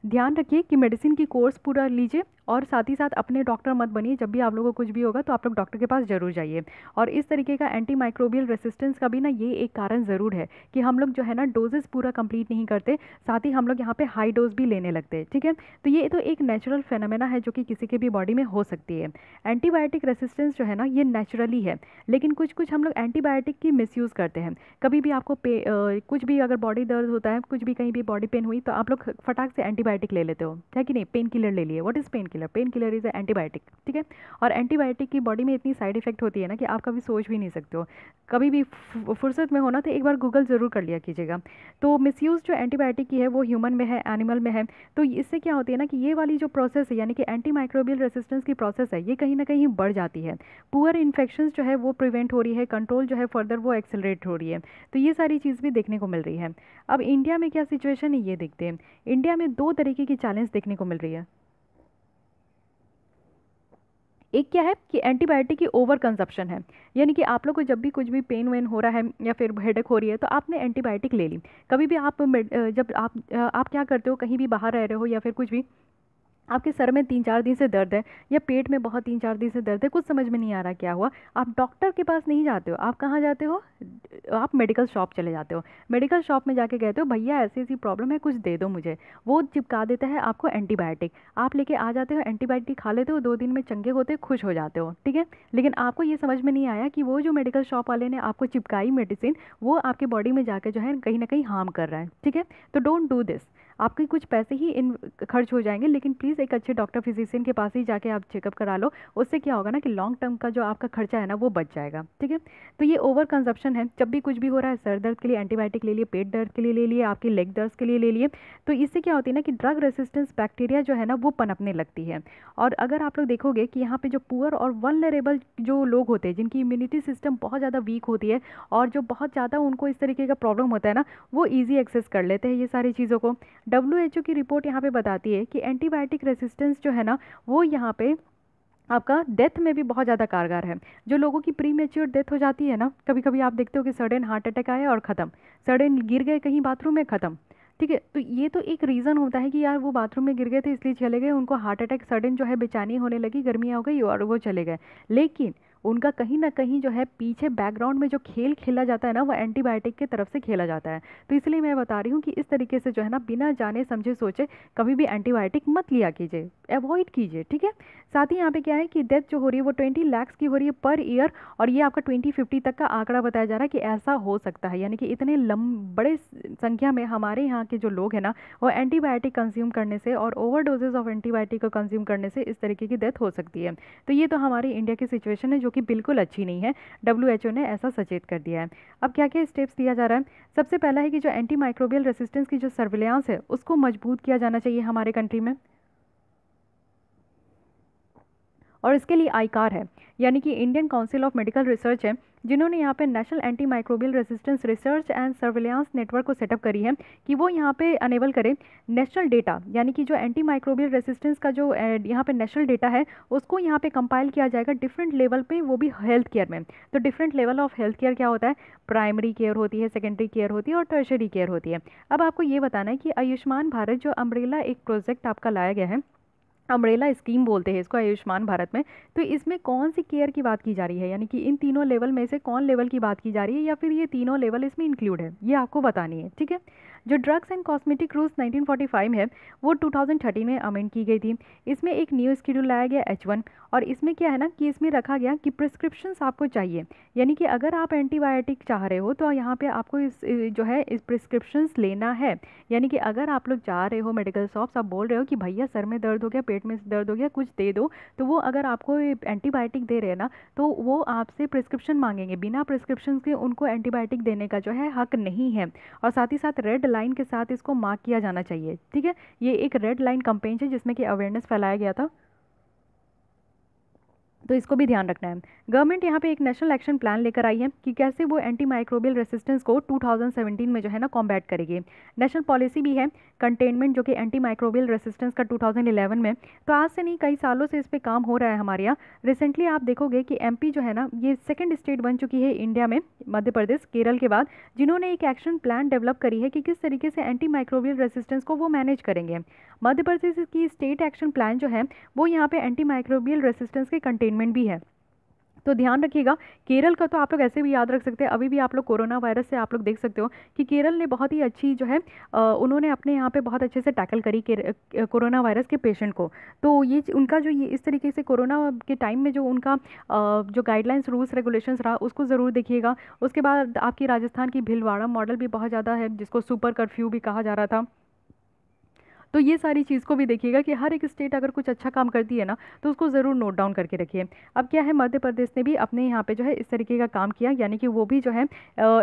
ध्यान रखिए कि मेडिसिन की कोर्स पूरा लीजिए, और साथ ही साथ अपने डॉक्टर मत बनिए। जब भी आप लोगों को कुछ भी होगा तो आप लोग डॉक्टर के पास जरूर जाइए। और इस तरीके का एंटी माइक्रोबियल रेसिस्टेंस का भी ना ये एक कारण ज़रूर है कि हम लोग जो है ना डोजेस पूरा कंप्लीट नहीं करते, साथ ही हम लोग यहाँ पे हाई डोज भी लेने लगते हैं, ठीक है। तो ये तो एक नेचुरल फेनोमेना है जो कि किसी के भी बॉडी में हो सकती है। एंटीबायोटिक रेसिस्टेंस जो है ना ये नेचुरली है, लेकिन कुछ कुछ हम लोग एंटीबायोटिक की मिसयूज़ करते हैं। कभी भी आपको कुछ भी अगर बॉडी दर्द होता है, कुछ भी कहीं भी बॉडी पेन हुई, तो आप लोग फटाक से एंटीबायोटिक ले लेते हो, है कि नहीं। पेन किलर ले लिए। What is pain killer? Pain killer is antibiotic, ठीक है। और एंटीबायोटिक की बॉडी में इतनी साइड इफेक्ट होती है ना कि आप कभी सोच भी नहीं सकते हो। कभी भी फुर्सत में होना तो एक बार गूगल ज़रूर कर लिया कीजिएगा। तो मिसयूज़ जो एंटीबायोटिक की है वो ह्यूमन में है, एनिमल में है। तो इससे क्या होती है ना कि ये वाली जो प्रोसेस है, यानी कि एंटी माइक्रोबियल रेसिस्टेंस की प्रोसेस है, ये कहीं ना कहीं बढ़ जाती है। पुअर इन्फेक्शंस जो है वो प्रिवेंट हो रही है, कंट्रोल जो है फर्दर वो एक्सेलरेट हो रही है। तो ये सारी चीज़ भी देखने को मिल रही है। अब इंडिया में क्या सिचुएशन है ये देखते हैं। इंडिया में 2 तरीके की चैलेंज देखने को मिल रही है। एक क्या है कि एंटीबायोटिक की ओवर कंजप्शन है, यानी कि आप लोग को जब भी कुछ भी पेन वेन हो रहा है या फिर हेडेक हो रही है तो आपने एंटीबायोटिक ले ली। कभी भी जब आप क्या करते हो, कहीं भी बाहर रह रहे हो या फिर कुछ भी, आपके सर में 3-4 दिन से दर्द है या पेट में बहुत 3-4 दिन से दर्द है, कुछ समझ में नहीं आ रहा क्या हुआ, आप डॉक्टर के पास नहीं जाते हो, आप कहाँ जाते हो? आप मेडिकल शॉप चले जाते हो। मेडिकल शॉप में जाके कहते हो भैया ऐसी ऐसी प्रॉब्लम है, कुछ दे दो मुझे। वो चिपका देता है आपको एंटीबायोटिक, आप लेके आ जाते हो, एंटीबायोटिक खा लेते हो, 2 दिन में चंगे होते खुश हो जाते हो, ठीक है। लेकिन आपको ये समझ में नहीं आया कि वो जो मेडिकल शॉप वाले ने आपको चिपकाई मेडिसिन, वो आपके बॉडी में जाकर जो है कहीं ना कहीं हार्म कर रहा है, ठीक है। तो डोंट डू दिस। आपके कुछ पैसे ही इन खर्च हो जाएंगे, लेकिन प्लीज़ एक अच्छे डॉक्टर फिजिशियन के पास ही जाके आप चेकअप करा लो। उससे क्या होगा ना कि लॉन्ग टर्म का जो आपका खर्चा है ना वो बच जाएगा, ठीक है। तो ये ओवर कंजप्शन है। जब भी कुछ भी हो रहा है, सर दर्द के लिए एंटीबायोटिक ले लिए, पेट दर्द के लिए ले लिए, आपके लेग दर्द के लिए ले लिए, तो इससे क्या होती है ना कि ड्रग रेसिस्टेंस बैक्टीरिया जो है ना वो पनपने लगती है। और अगर आप लोग देखोगे कि यहाँ पे जो पुअर और वल्नरेबल जो लोग होते हैं, जिनकी इम्यूनिटी सिस्टम बहुत ज़्यादा वीक होती है और जो बहुत ज़्यादा उनको इस तरीके का प्रॉब्लम होता है ना, वो ईजी एक्सेस कर लेते हैं ये सारी चीज़ों को। WHO की रिपोर्ट यहाँ पे बताती है कि एंटीबायोटिक रेसिस्टेंस जो है ना वो यहाँ पे आपका डेथ में भी बहुत ज़्यादा कारगर है। जो लोगों की प्री मेच्योर डेथ हो जाती है ना, कभी कभी आप देखते हो कि सडन हार्ट अटैक आया और ख़त्म, सडन गिर गए कहीं बाथरूम में, ख़त्म, ठीक है। तो ये तो एक रीज़न होता है कि यार वो बाथरूम में गिर गए थे इसलिए चले गए, उनको हार्ट अटैक सडन जो है बेचैनी होने लगी, गर्मियाँ हो गई और वो चले गए। लेकिन उनका कहीं ना कहीं जो है पीछे बैकग्राउंड में जो खेल खेला जाता है ना वो एंटीबायोटिक की तरफ से खेला जाता है। तो इसलिए मैं बता रही हूँ कि इस तरीके से जो है ना बिना जाने समझे सोचे कभी भी एंटीबायोटिक मत लिया कीजिए, अवॉइड कीजिए, ठीक है। साथ ही यहाँ पे क्या है कि डेथ जो हो रही है वो 20 लाख की हो रही है पर ईयर, और ये आपका 2050 तक का आंकड़ा बताया जा रहा है कि ऐसा हो सकता है। यानी कि इतने बड़े संख्या में हमारे यहाँ के जो लोग हैं ना वो एंटीबायोटिक कंज्यूम करने से और ओवर डोजेज ऑफ एंटीबायोटिक को कंज्यूम करने से इस तरीके की डेथ हो सकती है। तो ये तो हमारी इंडिया की सिचुएशन है जो कि बिल्कुल अच्छी नहीं है। WHO ने ऐसा सचेत कर दिया है। अब क्या क्या स्टेप्स दिया जा रहा है? सबसे पहला है कि जो एंटी माइक्रोबियल रेसिस्टेंस की जो सर्विलांस है उसको मजबूत किया जाना चाहिए हमारे कंट्री में, और इसके लिए आईकार है, यानी कि Indian council of medical research है, जिन्होंने यहाँ पे national anti microbial resistance research and surveillance network को सेटअप करी है कि वो यहाँ पे अनेबल करे नेशनल डेटा, यानी कि जो एंटी माइक्रोबियल रेसिस्टेंस का जो यहाँ पे नेशनल डेटा है उसको यहाँ पे कंपाइल किया जाएगा डिफरेंट लेवल पे, वो भी हेल्थ केयर में। तो different level of health care क्या होता है? प्राइमरी केयर होती है, सेकेंडरी केयर होती है और टर्शरी केयर होती है। अब आपको ये बताना है कि आयुष्मान भारत जो अम्ब्रेला एक प्रोजेक्ट आपका लाया गया है, अम्ब्रेला स्कीम बोलते हैं इसको आयुष्मान भारत में, तो इसमें कौन सी केयर की बात की जा रही है, यानी कि इन तीनों लेवल में से कौन लेवल की बात की जा रही है, या फिर ये तीनों लेवल इसमें इंक्लूड है, ये आपको बतानी है, ठीक है। जो ड्रग्स एंड कॉस्मेटिक रूल्स 1945 है वो 2013 में अमेंड की गई थी। इसमें एक न्यू शेड्यूल लाया गया H1, और इसमें क्या है ना कि इसमें रखा गया कि प्रिस्क्रिप्शंस आपको चाहिए, यानी कि अगर आप एंटीबायोटिक चाह रहे हो तो यहाँ पे आपको जो है इस प्रिस्क्रिप्शंस लेना है। यानी कि अगर आप लोग जा रहे हो मेडिकल शॉप्स, आप बोल रहे हो कि भैया सर में दर्द हो गया, पेट पेट में दर्द हो गया कुछ दे दो, तो वो अगर आपको एंटीबायोटिक दे रहे हैं ना, तो वो आपसे प्रिस्क्रिप्शन मांगेंगे। बिना प्रिस्क्रिप्शन के उनको एंटीबायोटिक देने का जो है हक नहीं है। और साथ ही साथ रेड लाइन के साथ इसको मार्क किया जाना चाहिए, ठीक है। ये एक रेड लाइन कैंपेन है जिसमें कि अवेयरनेस फैलाया गया था, तो इसको भी ध्यान रखना है। गवर्नमेंट यहाँ पे एक नेशनल एक्शन प्लान लेकर आई है कि कैसे वो एंटी माइक्रोबियल रेसिस्टेंस को 2017 में जो है ना कॉम्बैट करेगी। नेशनल पॉलिसी भी है कंटेनमेंट, जो कि एंटी माइक्रोबियल रेसिस्टेंस का 2011 में। तो आज से नहीं, कई सालों से इस पे काम हो रहा है हमारे यहाँ। रिसेंटली आप देखोगे कि एमपी जो है ना, ये सेकेंड स्टेट बन चुकी है इंडिया में, मध्य प्रदेश केरल के बाद, जिन्होंने एक एक्शन प्लान डेवलप करी है कि किस तरीके से एंटी माइक्रोबियल रेसिस्टेंस को वो मैनेज करेंगे। मध्य प्रदेश की स्टेट एक्शन प्लान जो है वो यहाँ पे एंटी माइक्रोबियल रेसिस्टेंस के कंटेनमेंट भी है। तो ध्यान रखिएगा। केरल का तो आप लोग ऐसे भी याद रख सकते हैं। अभी भी आप लोग कोरोना वायरस से आप लोग देख सकते हो कि केरल ने बहुत ही अच्छी जो है उन्होंने अपने यहाँ पे बहुत अच्छे से टैकल करी कोरोना वायरस के पेशेंट को। तो ये उनका जो ये इस तरीके से कोरोना के टाइम में जो उनका जो गाइडलाइंस रूल्स रेगुलेशंस रहा उसको ज़रूर देखिएगा। उसके बाद आपकी राजस्थान की भीलवाड़ा मॉडल भी बहुत ज़्यादा है, जिसको सुपर कर्फ्यू भी कहा जा रहा था। तो ये सारी चीज़ को भी देखिएगा कि हर एक स्टेट अगर कुछ अच्छा काम करती है ना, तो उसको ज़रूर नोट डाउन करके रखिए। अब क्या है, मध्य प्रदेश ने भी अपने यहाँ पे जो है इस तरीके का काम किया, यानी कि वो भी जो है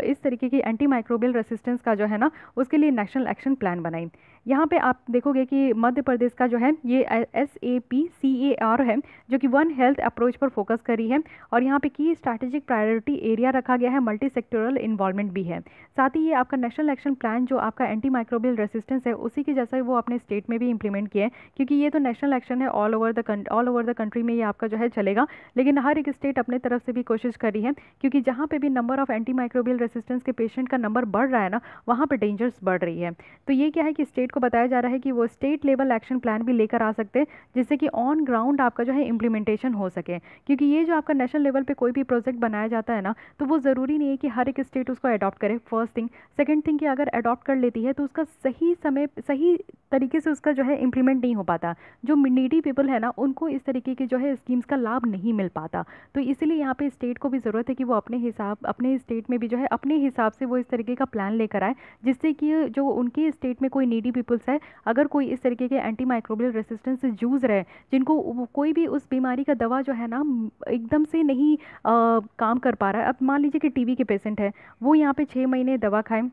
इस तरीके की एंटी माइक्रोबियल रेसिस्टेंस का जो है ना उसके लिए नेशनल एक्शन प्लान बनाई। यहाँ पे आप देखोगे कि मध्य प्रदेश का जो है ये SAPCAR है, जो कि वन हेल्थ अप्रोच पर फोकस करी है। और यहाँ पे की स्ट्रैटेजिक प्रायोरिटी एरिया रखा गया है, मल्टी सेक्टोरल इन्वॉल्वमेंट भी है। साथ ही ये आपका नेशनल एक्शन प्लान जो आपका एंटी माइक्रोबियल रेसिस्टेंस है उसी के जैसा ही वो अपने स्टेट में भी इंप्लीमेंट किया है, क्योंकि ये तो नेशनल एक्शन है, ऑल ओवर द कंट्री में ये आपका जो है चलेगा। लेकिन हर एक स्टेट अपने तरफ से भी कोशिश करी है, क्योंकि जहाँ पे भी number of anti microbial resistance के पेशेंट का नंबर बढ़ रहा है ना, वहाँ पे डेंजर्स बढ़ रही है। तो ये क्या है कि स्टेट को बताया जा रहा है कि वो स्टेट लेवल एक्शन प्लान भी लेकर आ सकते हैं, जिससे कि ऑन ग्राउंड आपका जो है इम्प्लीमेंटेशन हो सके। क्योंकि ये जो आपका नेशनल लेवल पे कोई भी प्रोजेक्ट बनाया जाता है ना, तो वो ज़रूरी नहीं है कि हर एक स्टेट उसको अडॉप्ट करे, फर्स्ट थिंग। सेकेंड थिंग कि अगर अडॉप्ट कर लेती है तो उसका सही समय सही तरीके से उसका जो है इम्प्लीमेंट नहीं हो पाता। जो नीडी पीपल है ना, उनको इस तरीके की जो है स्कीम्स का लाभ नहीं मिल पाता। तो इसीलिए यहाँ पे स्टेट को भी ज़रूरत है कि वो अपने स्टेट में भी जो है अपने हिसाब से वो इस तरीके का प्लान लेकर आए, जिससे कि जो उनके स्टेट में कोई नीडी पीपल्स है, अगर कोई इस तरीके के एंटी माइक्रोबियल रेसिस्टेंस से जूझ रहे, जिनको कोई भी उस बीमारी का दवा जो है ना एकदम से नहीं काम कर पा रहा है। अब मान लीजिए कि टीबी के पेशेंट है, वो यहाँ पे 6 महीने दवा खाएं,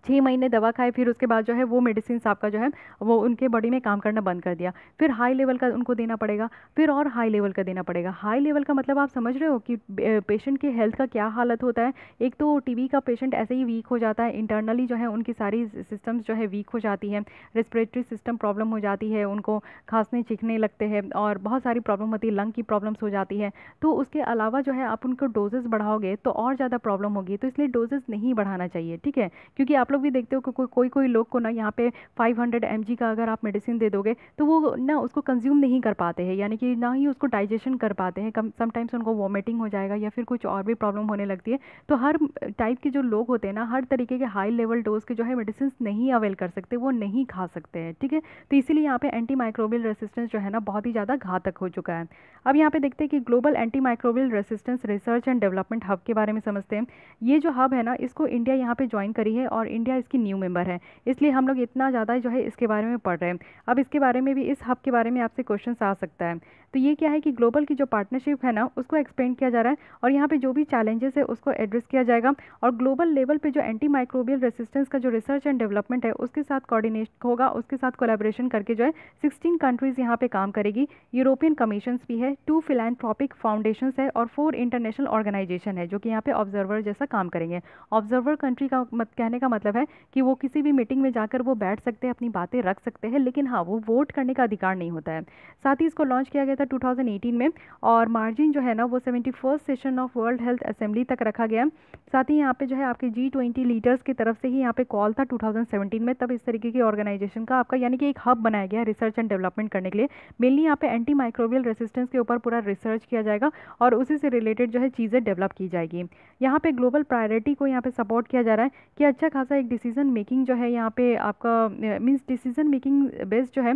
6 महीने दवा खाए, फिर उसके बाद जो है वो मेडिसिन आपका जो है वो उनके बॉडी में काम करना बंद कर दिया, फिर हाई लेवल का उनको देना पड़ेगा, फिर और हाई लेवल का देना पड़ेगा। हाई लेवल का मतलब आप समझ रहे हो कि पेशेंट के हेल्थ का क्या हालत होता है। एक तो टीबी का पेशेंट ऐसे ही वीक हो जाता है, इंटरनली जो है उनकी सारी सिस्टम्स जो है वीक हो जाती है, रेस्पिरेटरी सिस्टम प्रॉब्लम हो जाती है, उनको खांसने चीखने लगते हैं और बहुत सारी प्रॉब्लम होती है, लंग की प्रॉब्लम्स हो जाती है। तो उसके अलावा जो है आप उनको डोजेस बढ़ाओगे तो और ज़्यादा प्रॉब्लम होगी, तो इसलिए डोजेस नहीं बढ़ाना चाहिए, ठीक है। क्योंकि आप लोग भी देखते हो कि कोई लोग को ना यहाँ पे 500 mg का अगर आप मेडिसिन दे दोगे तो वो ना उसको कंज्यूम नहीं कर पाते हैं, यानी कि ना ही उसको डाइजेशन कर पाते हैं। समटाइम्स उनको वॉमिटिंग हो जाएगा या फिर कुछ और भी प्रॉब्लम होने लगती है। तो हर टाइप के जो लोग होते हैं ना, हर तरीके के हाई लेवल डोज के जो है मेडिसिन नहीं अवेल कर सकते, वो नहीं खा सकते हैं, ठीक है। तो इसीलिए यहाँ पे एंटी माइक्रोबियल रेसिस्टेंस जो है ना बहुत ही ज़्यादा घातक हो चुका है। अब यहाँ पे देखते हैं कि global anti microbial resistance research and development hub के बारे में समझते हैं। ये जो हब है ना, इसको इंडिया यहाँ पे ज्वाइन करी है और इंडिया इसकी न्यू मेंबर है, इसलिए हम लोग इतना ज़्यादा जो है इसके बारे में पढ़ रहे हैं। अब इसके बारे में भी, इस हब के बारे में आपसे क्वेश्चन आ सकता है। तो ये क्या है कि ग्लोबल की जो पार्टनरशिप है ना उसको एक्सपेंड किया जा रहा है, और यहाँ पे जो भी चैलेंजेस है उसको एड्रेस किया जाएगा। और ग्लोबल लेवल पे जो एंटी माइक्रोबियल रेसिस्टेंस का जो रिसर्च एंड डेवलपमेंट है उसके साथ कोऑर्डिनेशन होगा, उसके साथ कोलैबोरेशन करके जो है 16 कंट्रीज़ यहाँ पे काम करेगी। यूरोपियन कमीशंस भी है, 2 फिलैंथ्रोपिक फाउंडेशंस है और 4 इंटरनेशनल ऑर्गेनाइजेशन है जो कि यहाँ पे ऑब्जर्वर जैसा काम करेंगे। ऑब्जर्वर कंट्री का कहने का मतलब है कि वो किसी भी मीटिंग में जाकर वो बैठ सकते हैं, अपनी बातें रख सकते हैं, लेकिन हाँ वो वोट करने का अधिकार नहीं होता है। साथ ही इसको लॉन्च किया गया था 2018 में, और मार्जिन जो है ना वो 71st session of world health assembly तक रखा गया। साथ ही यहाँ पे जो है आपके G20 लीडर्स की तरफ से ही यहाँ पे कॉल था 2017 में, तब इस तरीके की ऑर्गेनाइजेशन का आपका यानी कि एक हब बनाया गया रिसर्च एंड डेवलपमेंट करने के लिए। मेनली यहाँ पे एंटी माइक्रोबियल रेसिस्टेंस के ऊपर पूरा रिसर्च किया जाएगा और उसी से रिलेटेड जो है चीज़ें डेवलप की जाएगी। यहाँ पे ग्लोबल प्रायोरिटी को यहाँ पे सपोर्ट किया जा रहा है कि अच्छा खासा एक डिसीजन मेकिंग जो है यहाँ पे आपका मीन्स डिसीजन मेकिंग बेस्ड जो है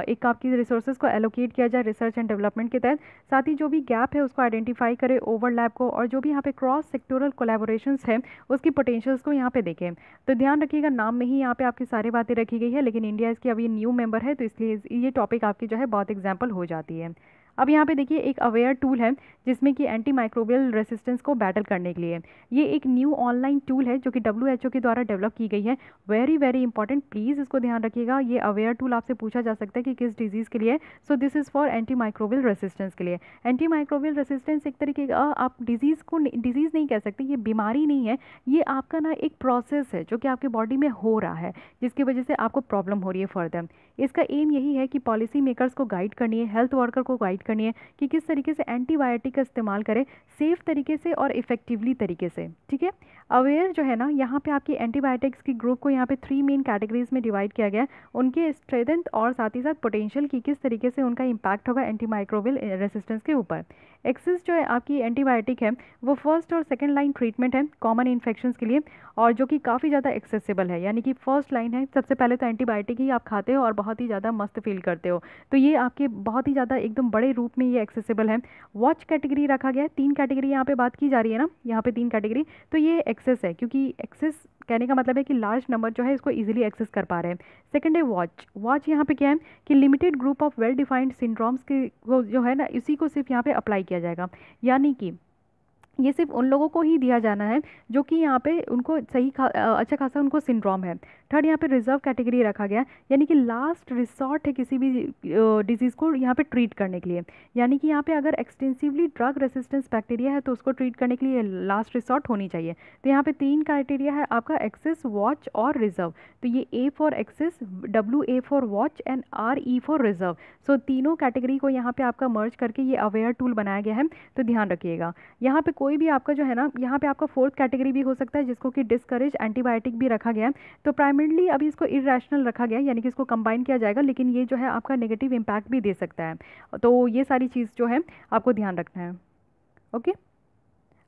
एक आपकी रिसोर्सेज को एलोकेट किया जाए रिसर्च रिसर्च एंड डेवलपमेंट के तहत। साथ ही जो भी गैप है उसको आइडेंटिफाई करें, ओवरलैप को, और जो भी यहाँ पे क्रॉस सेक्टोरल कोलैबोरेशंस है उसकी पोटेंशियल्स को यहाँ पे देखें। तो ध्यान रखिएगा, नाम में ही यहाँ पे आपकी सारी बातें रखी गई है, लेकिन इंडिया इसकी अभी न्यू मेंबर है, तो इसलिए ये टॉपिक आपकी जो है बहुत एग्जाम्पल हो जाती है। अब यहाँ पे देखिए एक अवेयर टूल है जिसमें कि एंटी माइक्रोबियल रेसिस्टेंस को बैटल करने के लिए, ये एक न्यू ऑनलाइन टूल है जो कि WHO के द्वारा डेवलप की गई है। वेरी वेरी इंपॉर्टेंट, प्लीज़ इसको ध्यान रखिएगा। ये अवेयर टूल आपसे पूछा जा सकता है कि किस डिजीज़ के लिए। So this is for anti microbial resistance के लिए। एंटी माइक्रोबियल रेसिस्टेंस एक तरीके का, आप डिजीज़ को डिजीज़ नहीं कह सकते, ये बीमारी नहीं है, ये आपका ना एक प्रोसेस है जो कि आपके बॉडी में हो रहा है, जिसकी वजह से आपको प्रॉब्लम हो रही है फर्दर। इसका एम यही है कि पॉलिसी मेकर्स को गाइड करनी है, हेल्थ वर्कर को गाइड करनी है कि किस तरीके से एंटीबायोटिक का इस्तेमाल करें सेफ तरीके से और इफेक्टिवली तरीके से, ठीक है। अवेयर जो है ना, यहाँ पे आपकी एंटीबायोटिक्स की ग्रुप को यहाँ पे 3 मेन कैटेगरीज में डिवाइड किया गया है, उनके स्ट्रेंथ और साथ ही साथ पोटेंशियल की किस तरीके से उनका इम्पैक्ट होगा एंटीमाइक्रोबियल रेसिस्टेंस के ऊपर। एक्सिस जो है आपकी एंटीबायोटिक है वो फर्स्ट और सेकंड लाइन ट्रीटमेंट है कॉमन इन्फेक्शंस के लिए, और जो कि काफ़ी ज़्यादा एक्सेसिबल है, यानी कि फर्स्ट लाइन है। सबसे पहले तो एंटीबायोटिक ही आप खाते हो और बहुत ही ज़्यादा मस्त फील करते हो, तो ये आपके बहुत ही ज़्यादा एकदम बड़े रूप में ये एक्सेसिबल है। वॉच कैटेगरी रखा गया है, 3 कैटेगरी यहाँ पे बात की जा रही है ना, यहाँ पे 3 कैटेगरी, तो ये एक्सेस है, क्योंकि एक्सेस कहने का मतलब है कि लार्ज नंबर जो है इसको इजीली एक्सेस कर पा रहे हैं। सेकंड है वॉच। वॉच यहाँ पे क्या है कि limited group of well defined syndromes के वो जो है ना, इसी को सिर्फ यहाँ पे अप्लाई किया जाएगा, यानी कि ये सिर्फ उन लोगों को ही दिया जाना है जो कि यहाँ पे उनको अच्छा खासा उनको सिंड्रोम है। थर्ड यहाँ पे रिजर्व कैटेगरी रखा गया, यानी कि लास्ट रिसॉर्ट है किसी भी डिजीज़ को यहाँ पे ट्रीट करने के लिए, यानी कि यहाँ पे अगर एक्सटेंसिवली ड्रग रेसिस्टेंस बैक्टीरिया है तो उसको ट्रीट करने के लिए लास्ट रिसॉर्ट होनी चाहिए। तो यहाँ पे 3 क्राइटेरिया है आपका, एक्सेस, वॉच और रिजर्व। तो ये A for access, WA for watch and RE for reserve. So तीनों कैटेगरी को यहाँ पे आपका मर्ज करके ये अवेयर टूल बनाया गया है, तो ध्यान रखिएगा। यहाँ पे कोई भी आपका जो है ना, यहाँ पे आपका 4th कैटेगरी भी हो सकता है जिसको कि डिस्करेज एंटीबायोटिक भी रखा गया है। तो प्राइमरली अभी इसको इरेशनल रखा गया है, यानी कि इसको कंबाइन किया जाएगा, लेकिन ये जो है आपका नेगेटिव इम्पैक्ट भी दे सकता है, तो ये सारी चीज़ जो है आपको ध्यान रखना है। ओके,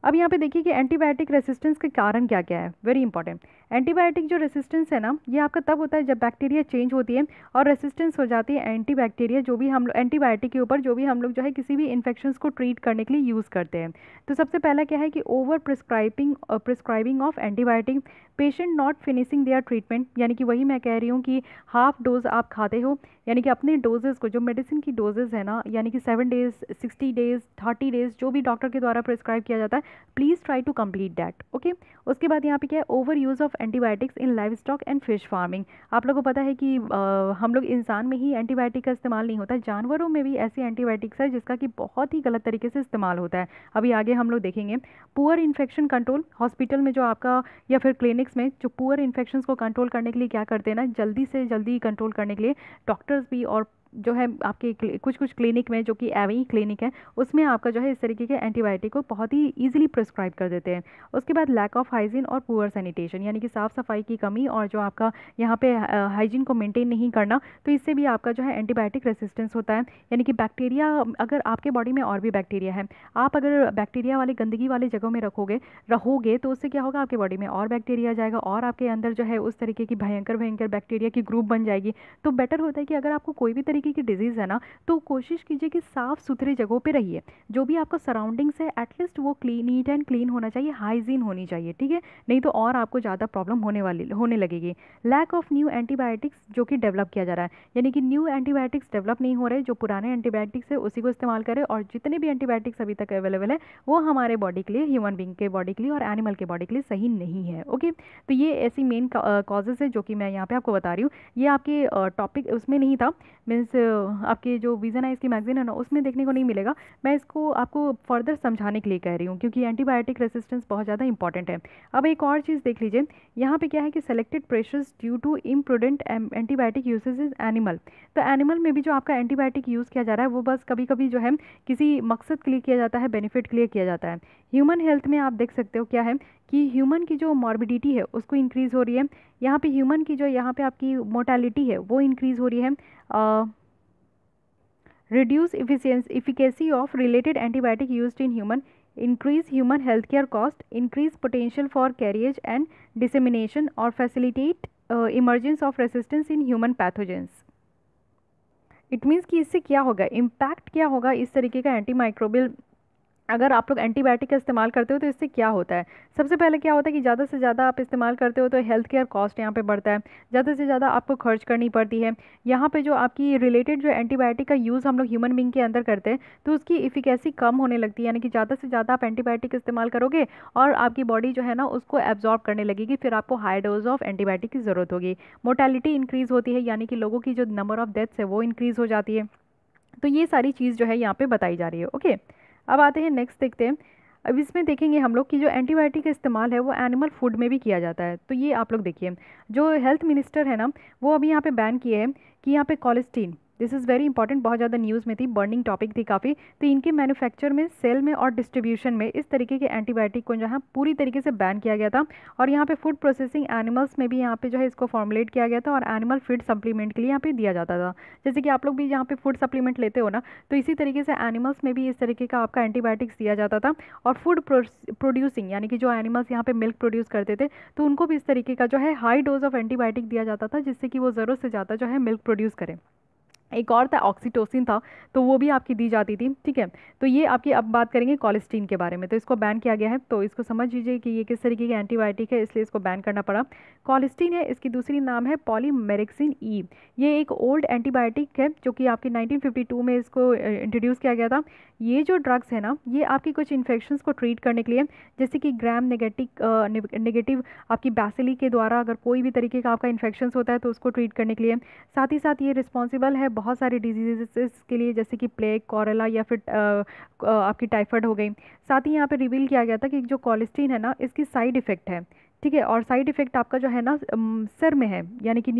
अब यहाँ पे देखिए कि एंटीबायोटिक रेसिस्टेंस के कारण क्या क्या है, वेरी इंपॉर्टेंट। एंटीबायोटिक जो रेसिस्टेंस है ना, ये आपका तब होता है जब बैक्टीरिया चेंज होती है और रेसिस्टेंस हो जाती है एंटी बैक्टीरिया जो भी हम लोग एंटीबायोटिक के ऊपर जो भी हम लोग जो है किसी भी इन्फेक्शंस को ट्रीट करने के लिए यूज़ करते हैं। तो सबसे पहला क्या है कि over prescribing of antibiotic, patient not finishing their treatment, यानी कि वही मैं कह रही हूँ कि हाफ डोज आप खाते हो, यानी कि अपने डोजेज़ को, जो मेडिसिन की डोजेज़ है ना, यानी कि 7 डेज, 60 डेज, 30 डेज जो भी डॉक्टर के द्वारा प्रिस्क्राइब किया जाता है, please try to complete that. Okay, उसके बाद यहाँ पे क्या है, over use of antibiotics in livestock and fish farming. आप लोगों को पता है कि हम लोग इंसान में ही एंटीबायोटिक का इस्तेमाल नहीं होता है, जानवरों में भी ऐसी एंटीबायोटिक्स है जिसका कि बहुत ही गलत तरीके से इस्तेमाल होता है, अभी आगे हम लोग देखेंगे। पुअर इन्फेक्शन कंट्रोल, हॉस्पिटल में जो आपका या फिर क्लिनिक्स में जो पुअर इन्फेक्शंस को कंट्रोल करने के लिए क्या करते हैं ना, जल्दी से जल्दी कंट्रोल करने के लिए डॉक्टर्स भी, और जो है आपके कुछ क्लिनिक में जो कि एवई क्लिनिक है उसमें आपका जो है इस तरीके के एंटीबायोटिक को बहुत ही ईजिली प्रिस्क्राइब कर देते हैं। उसके बाद लैक ऑफ हाइजीन और पुअर सैनिटेशन, यानी कि साफ़ सफाई की कमी और जो आपका यहाँ पे हाइजीन को मेंटेन नहीं करना, तो इससे भी आपका जो है एंटीबायोटिक रेसिस्टेंस होता है। यानी कि बैक्टीरिया, अगर आपके बॉडी में और भी बैक्टीरिया है, आप अगर बैक्टीरिया वाले गंदगी वाले जगहों में रहोगे तो उससे क्या होगा, आपके बॉडी में और बैक्टीरिया आ जाएगा और आपके अंदर जो है उस तरीके की भयंकर बैक्टीरिया की ग्रुप बन जाएगी। तो बेटर होता है कि अगर आपको कोई भी तरीके की डिजीज़ है ना, तो कोशिश कीजिए कि साफ़ सुथरी जगहों पे रहिए, जो भी आपका सराउंडिंग्स है एटलीस्ट वो नीट एंड क्लीन होना चाहिए, हाइजीन होनी चाहिए, ठीक है, नहीं तो और आपको ज़्यादा प्रॉब्लम होने लगेगी। लैक ऑफ न्यू एंटीबायोटिक्स जो कि डेवलप किया जा रहा है, यानी कि न्यू एंटीबायोटिक्स डेवलप नहीं हो रहे, जो पुराने एंटीबायोटिक्स है उसी को इस्तेमाल करें, और जितने भी एंटीबायोटिक्स अभी तक अवेलेबल है वो हमारे बॉडी के लिए, ह्यूमन बींग के बॉडी के लिए और एनिमल के बॉडी के लिए सही नहीं है। ओके, तो ये ऐसी मेन कॉजेज़ है जो कि मैं यहाँ पे आपको बता रही हूँ। ये आपके टॉपिक उसमें नहीं था, मीन्स आपके जो विजन है इसकी मैगजीन है ना उसमें देखने को नहीं मिलेगा, मैं इसको आपको फर्दर समझाने के लिए कह रही हूँ क्योंकि एंटीबायोटिक रेसिस्टेंस बहुत ज़्यादा इंपॉर्टेंट है। अब एक और चीज़ देख लीजिए, यहाँ पे क्या है कि selected pressures due to imprudent antibiotic usage is animal. तो एनिमल में भी जो आपका एंटीबायोटिक यूज़ किया जा रहा है वो बस कभी कभी जो है किसी मकसद के लिए किया जाता है, बेनिफिट के लिए किया जाता है। ह्यूमन हेल्थ में आप देख सकते हो क्या है कि ह्यूमन की जो मॉर्बिडिटी है उसको इंक्रीज़ हो रही है, यहाँ पे ह्यूमन की जो यहाँ पे आपकी मोर्टेलिटी है वो इंक्रीज़ हो रही है। reduce efficacy of related antibiotic used in human, increase human healthcare cost, increase potential for carriage and dissemination, or facilitate emergence of resistance in human pathogens. It means कि इससे क्या होगा, इम्पैक्ट क्या होगा इस तरीके का एंटी माइक्रोबियल अगर आप लोग एंटीबायोटिक का इस्तेमाल करते हो तो इससे क्या होता है। सबसे पहले क्या होता है कि ज़्यादा से ज़्यादा आप इस्तेमाल करते हो तो हेल्थ केयर कॉस्ट यहाँ पे बढ़ता है, ज़्यादा से ज़्यादा आपको खर्च करनी पड़ती है। यहाँ पे जो आपकी रिलेटेड जो एंटीबायोटिक का यूज़ हम लोग ह्यूमन बींग के अंदर करते हैं तो उसकी इफिकेसी कम होने लगती है, यानी कि ज़्यादा से ज़्यादा आप एंटीबायोटिक इस्तेमाल करोगे और आपकी बॉडी जो है ना उसको एब्जॉर्ब करने लगेगी, फिर आपको हाई डोज ऑफ एंटीबायोटिक की ज़रूरत होगी। मोर्टेलिटी इंक्रीज़ होती है, यानी कि लोगों की जो नंबर ऑफ डेथ्स है वो इंक्रीज़ हो जाती है। तो ये सारी चीज़ जो है यहाँ पे बताई जा रही है। ओके, अब आते हैं नेक्स्ट, देखते हैं। अब इसमें देखेंगे हम लोग कि जो एंटीबायोटिक का इस्तेमाल है वो एनिमल फूड में भी किया जाता है। तो ये आप लोग देखिए, जो हेल्थ मिनिस्टर है ना वो अभी यहाँ पे बैन किए हैं कि यहाँ पे कोलेस्टीन, दिस इज़ वेरी इंपॉर्टेंट, बहुत ज़्यादा न्यूज़ में थी, बर्निंग टॉपिक थी काफ़ी। तो इनके मैन्युफैक्चर में, सेल में और डिस्ट्रीब्यूशन में इस तरीके के एंटीबायोटिक को जहाँ पूरी तरीके से बैन किया गया था। और यहाँ पे फूड प्रोसेसिंग एनिमल्स में भी यहाँ पे जो है इसको फॉर्मुलेट किया गया था और एनिमल फीड सप्लीमेंट के लिए यहाँ पे दिया जाता था। जैसे कि आप लोग भी यहाँ पे फूड सप्लीमेंट लेते हो ना, तो इसी तरीके से एनिमल्स में भी इस तरीके का आपका एंटीबायोटिक्स दिया जाता था। और फूड प्रोड्यूसिंग यानी कि जो एनिमल्स यहाँ पे मिल्क प्रोड्यूस करते थे तो उनको भी इस तरीके का जो है हाई डोज ऑफ एंटीबायोटिक दिया जाता था, जिससे कि वो ज़रूरत से ज़्यादा जो है मिल्क प्रोड्यूस करें। एक और था ऑक्सीटोसिन था, तो वो भी आपकी दी जाती थी। ठीक है, तो ये आपकी, अब बात करेंगे कोलेस्टीन के बारे में। तो इसको बैन किया गया है, तो इसको समझ लीजिए कि ये किस तरीके की एंटीबायोटिक है, इसलिए इसको बैन करना पड़ा। कोलेस्टीन है, इसकी दूसरी नाम है पॉलीमेरिक्सिन ई। ये एक ओल्ड एंटीबायोटिक है जो कि आपकी 1952 में इसको इंट्रोड्यूस किया गया था। ये जो ड्रग्स है ना ये आपकी कुछ इन्फेक्शंस को ट्रीट करने के लिए, जैसे कि ग्राम नेगेटिव आपकी बैसिली के द्वारा अगर कोई भी तरीके का आपका इन्फेक्शंस होता है तो उसको ट्रीट करने के लिए। साथ ही साथ ये रिस्पॉन्सिबल है बहुत सारी डिजीजेस के लिए, जैसे कि प्लेग, कॉरेला या फिर आपकी टाइफाइड हो गई। साथ ही यहाँ पे रिवील किया गया था कि जो कोलेस्टीन है ना इसकी साइड इफ़ेक्ट है। ठीक है, और साइड इफ़ेक्ट आपका जो है ना सिर में है, यानी कि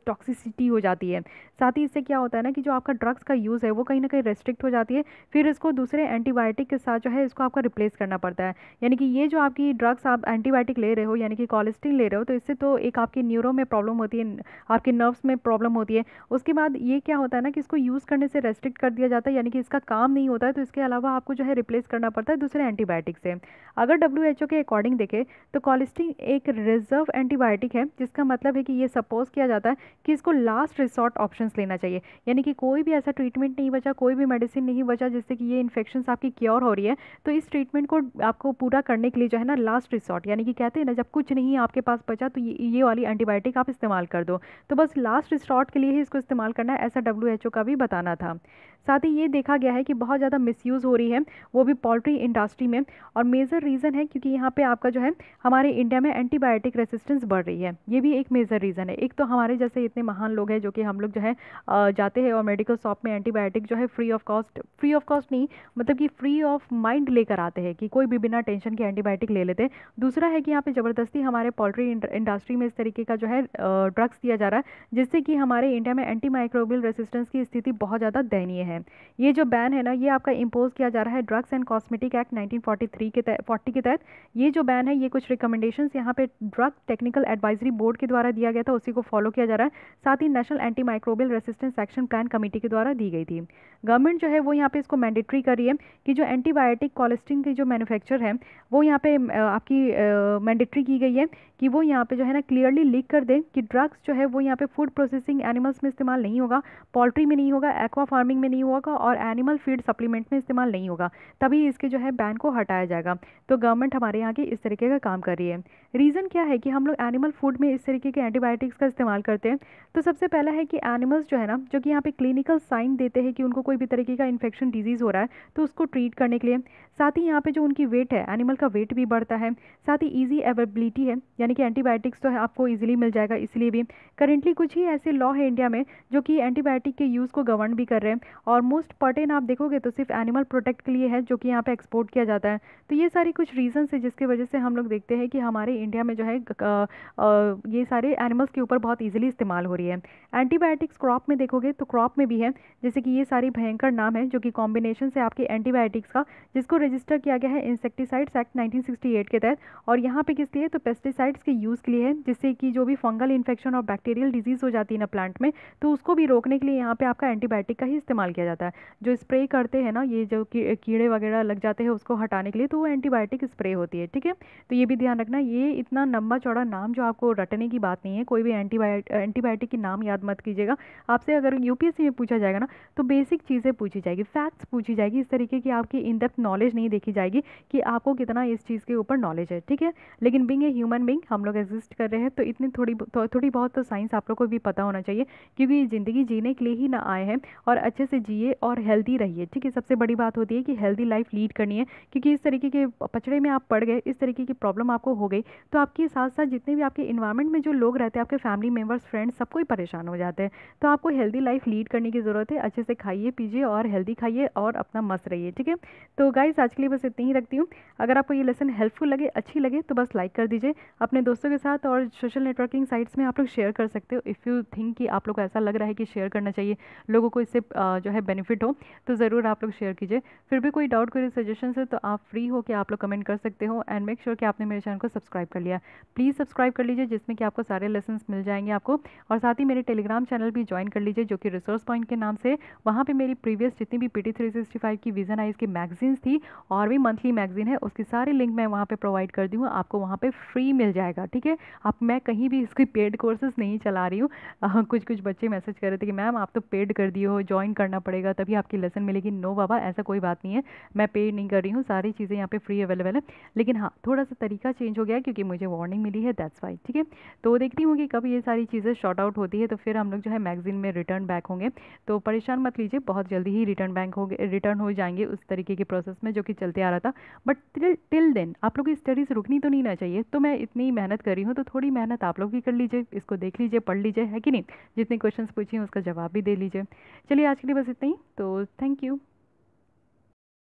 टॉक्सिसिटी हो जाती है। साथ ही इससे क्या होता है ना कि जो आपका ड्रग्स का यूज़ है वो कहीं ना कहीं रेस्ट्रिक्ट हो जाती है, फिर इसको दूसरे एंटीबायोटिक के साथ जो है इसको आपका रिप्लेस करना पड़ता है। यानी कि ये जो आपकी ड्रग्स आप एंटीबायोटिक ले रहे हो यानी कि कोलेस्टीन ले रहे हो, तो इससे तो एक आपकी न्यूरो में प्रॉब्लम होती है, आपके नर्व्स में प्रॉब्लम होती है। उसके बाद ये क्या होता है ना कि इसको यूज़ करने से रेस्ट्रिक्ट कर दिया जाता है, यानी कि इसका काम नहीं होता है, तो इसके अलावा आपको जो है रिप्लेस करना पड़ता है दूसरे एंटीबायोटिक से। अगर WHO के अकॉर्डिंग देखें तो कोलेस्टीन एक रिजर्व एंटीबायोटिक है, जिसका मतलब है कि ये सपोज किया जाता है कि इसको लास्ट रिसॉर्ट ऑप्शंस लेना चाहिए। यानी कि कोई भी ऐसा ट्रीटमेंट नहीं बचा, कोई भी मेडिसिन नहीं बचा जिससे कि ये इन्फेक्शंस आपकी क्योर हो रही है, तो इस ट्रीटमेंट को आपको पूरा करने के लिए जो है ना लास्ट रिसॉर्ट, यानी कि कहते हैं ना जब कुछ नहीं आपके पास बचा तो ये वाली एंटीबायोटिक आप इस्तेमाल कर दो। तो बस लास्ट रिसॉर्ट के लिए ही इसको इस्तेमाल करना है, ऐसा WHO का भी बताना था। साथ ही ये देखा गया है कि बहुत ज़्यादा मिसयूज़ हो रही है, वो भी पोल्ट्री इंडस्ट्री में। और मेजर रीज़न है क्योंकि यहाँ पे आपका जो है हमारे इंडिया में एंटीबायोटिक रेसिस्टेंस बढ़ रही है, ये भी एक मेजर रीज़न है। एक तो हमारे जैसे इतने महान लोग हैं जो कि हम लोग जो है जाते हैं और मेडिकल शॉप में एंटीबायोटिक जो है फ्री ऑफ कॉस्ट नहीं, मतलब कि फ्री ऑफ माइंड लेकर आते हैं कि कोई भी बिना टेंशन के एंटीबायोटिक ले लेते हैं। दूसरा है कि यहाँ पे ज़बरदस्ती हमारे पोल्ट्री इंडस्ट्री में इस तरीके का जो है ड्रग्स दिया जा रहा है, जिससे कि हमारे इंडिया में एंटी माइक्रोबियल रेसिस्टेंस की स्थिति बहुत ज़्यादा दयनीय है। ये जो बैन है ना ये आपका इम्पोज किया जा रहा है ड्रग्स एंड कॉस्मेटिक एक्ट 1943 के 40 के तहत। ये जो बैन है ये कुछ रिकमेंडेशंस यहाँ पे ड्रग टेक्निकल एडवाइजरी बोर्ड के द्वारा दिया गया था, उसी को फॉलो किया जा रहा है। साथ ही national anti microbial resistance action plan committee के द्वारा दी गई थी। गवर्नमेंट जो है वो यहाँ पे इसको मैंडेटरी कर रही है कि जो एंटीबायोटिक कोलेस्टीन की जो मैन्युफैक्चर है वो यहाँ पे आपकी मैंडेटरी की गई है कि वो यहाँ पे जो है ना क्लियरली लिख कर दें कि ड्रग्स जो है वो यहाँ पे फूड प्रोसेसिंग एनिमल्स में इस्तेमाल नहीं होगा, पोल्ट्री में नहीं होगा, एक्वा फार्मिंग में नहीं होगा और एनिमल फीड सप्लीमेंट में इस्तेमाल नहीं होगा, तभी इसके जो है बैन को हटाया जाएगा। तो गवर्नमेंट हमारे यहाँ की इस तरीके का काम कर रही है। रीज़न क्या है कि हम लोग एनिमल फूड में इस तरीके के एंटीबायोटिक्स का इस्तेमाल करते हैं। तो सबसे पहला है कि एनिमल्स जो है ना जो कि यहाँ पे क्लिनिकल साइन देते हैं कि उनको कोई भी तरीके का इन्फेक्शन डिजीज़ हो रहा है, तो उसको ट्रीट करने के लिए। साथ ही यहाँ पे जो उनकी वेट है, एनिमल का वेट भी बढ़ता है। साथ ही ईजी अवेलेबिलिटी है, यानी कि एंटीबायोटिक्स तो है आपको ईजिली मिल जाएगा, इसलिए भी करेंटली कुछ ही ऐसे लॉ है इंडिया में जो कि एंटीबायोटिक के यूज़ को गवर्न भी कर रहे हैं। और मोस्ट पर्टेन आप देखोगे तो सिर्फ एनिमल प्रोटेक्ट के लिए है जो कि यहाँ पे एक्सपोर्ट किया जाता है। तो ये सारी कुछ रीजंस है जिसकी वजह से हम लोग देखते हैं कि हमारे इंडिया में जो है ये सारे एनिमल्स के ऊपर बहुत ईजिली इस्तेमाल हो रही है। एंटीबायोटिक्स क्रॉप में देखोगे तो क्रॉप में भी है, जैसे कि ये सारी भयंकर नाम है जो कि कॉम्बिनेशन से आपके एंटीबायोटिक्स का, जिसको रजिस्टर किया गया है इंसेक्टिसाइड्स एक्ट 1968 के तहत। और यहाँ पे किस लिए, तो पेस्टिसाइड्स के यूज़ के लिए है, जिससे कि जो भी फंगल इन्फेक्शन और बैक्टीरियल डिजीज़ हो जाती है ना प्लांट में, तो उसको भी रोकने के लिए यहाँ पे आपका एंटीबायोटिक का ही इस्तेमाल किया जाता है। जो स्प्रे करते हैं ना ये जो कीड़े वगैरह लग जाते हैं उसको हटाने के लिए, तो वो एंटीबायोटिक स्प्रे होती है। ठीक है, तो ये भी ध्यान रखना, ये ये इतना लंबा चौड़ा नाम जो आपको रटने की बात नहीं है, कोई भी एंटीबायोटिक की नाम याद मत कीजिएगा। आपसे अगर यूपीएससी में पूछा जाएगा ना तो बेसिक चीज़ें पूछी जाएगी, फैक्ट्स पूछी जाएगी, इस तरीके की आपकी इन डेप्थ नॉलेज नहीं देखी जाएगी कि आपको कितना इस चीज़ के ऊपर नॉलेज है, ठीक है। लेकिन बीइंग ए ह्यूमन बीइंग हम लोग एग्जिस्ट कर रहे हैं तो इतनी थोड़ी बहुत तो साइंस आप लोग को भी पता होना चाहिए, क्योंकि ज़िंदगी जीने के लिए ही ना आए हैं। और अच्छे से जिए और हेल्दी रहिए, ठीक है। सबसे बड़ी बात होती है कि हेल्दी लाइफ लीड करनी है, क्योंकि इस तरीके के पचड़े में आप पड़ गए, इस तरीके की प्रॉब्लम आपको हो गई तो आपके साथ साथ जितने भी आपके इन्वायरमेंट में जो लोग रहते हैं, आपके फैमिली मेम्बर्स, फ्रेंड्स, सबको ही परेशान हो जाते हैं। तो आपको हेल्दी लाइफ लीड करने की ज़रूरत है। अच्छे से खाइए पीजिए और हेल्दी खाइए और अपना मस्त रहिए, ठीक है। तो गाइस आज के लिए बस इतनी ही रखती हूँ। अगर आपको ये लेसन हेल्पफुल लगे, अच्छी लगे तो बस लाइक कर दीजिए, अपने दोस्तों के साथ और सोशल नेटवर्किंग साइट्स में आप लोग शेयर कर सकते हो। इफ़ यू थिंक कि आप लोग को ऐसा लग रहा है कि शेयर करना चाहिए, लोगों को इससे जो है बेनिफिट हो, तो ज़रूर आप लोग शेयर कीजिए। फिर भी कोई डाउट, कोई सजेशन है तो आप फ्री हो कि आप लोग कमेंट कर सकते हो। एंड मेक श्योर कि आपने मेरे चैनल को सब्सक्राइब कर लिया। प्लीज़ सब्सक्राइब कर लीजिए, जिसमें कि आपको सारे लेसन्स मिल जाएंगे आपको। और साथ ही मेरे टेलीग्राम चैनल भी ज्वाइन कर लीजिए, जो कि रिसोर्स पॉइंट के नाम से। वहाँ पे मेरी प्रीवियस जितनी भी PT 365 की विजन आइज की मैगजीन्स थी और भी मंथली मैगजीन है, उसकी सारी लिंक मैं वहाँ पे प्रोवाइड कर दी हूँ, आपको वहाँ पे फ्री मिल जाएगा, ठीक है। आप, मैं कहीं भी इसकी पेड कोर्सेज नहीं चला रही हूँ। कुछ बच्चे मैसेज कर रहे थे कि मैम आप तो पेड कर दिए हो, ज्वाइन करना पड़ेगा तभी आपकी लेसन मिलेगी। नो बाबा, ऐसा कोई बात नहीं है, मैं पेड नहीं कर रही हूँ, सारी चीज़ें यहाँ पे फ्री अवेलेबल है। लेकिन हाँ, थोड़ा सा तरीका चेंज हो गया क्योंकि मुझे वार्निंग मिली है, दैट्स वाई, ठीक है। तो देखती हूँ कि कब ये सारी चीज़ें शॉर्ट आउट होती है तो फिर हम लोग जो है मैगजीन में रिटर्न बैक होंगे। तो परेशान मत लीजिए, बहुत जल्दी ही रिटर्न हो जाएंगे उस तरीके के प्रोसेस में जो कि चलते आ रहा था। बट टिल देन आप लोग की स्टडीज़ रुकनी तो नहीं ना चाहिए। तो मैं इतनी मेहनत कर रही हूँ तो थोड़ी मेहनत आप लोग भी कर लीजिए, इसको देख लीजिए, पढ़ लीजिए, है कि नहीं। जितने क्वेश्चंस पूछिए उसका जवाब भी दे लीजिए। चलिए आज के लिए बस इतना ही, तो थैंक यू।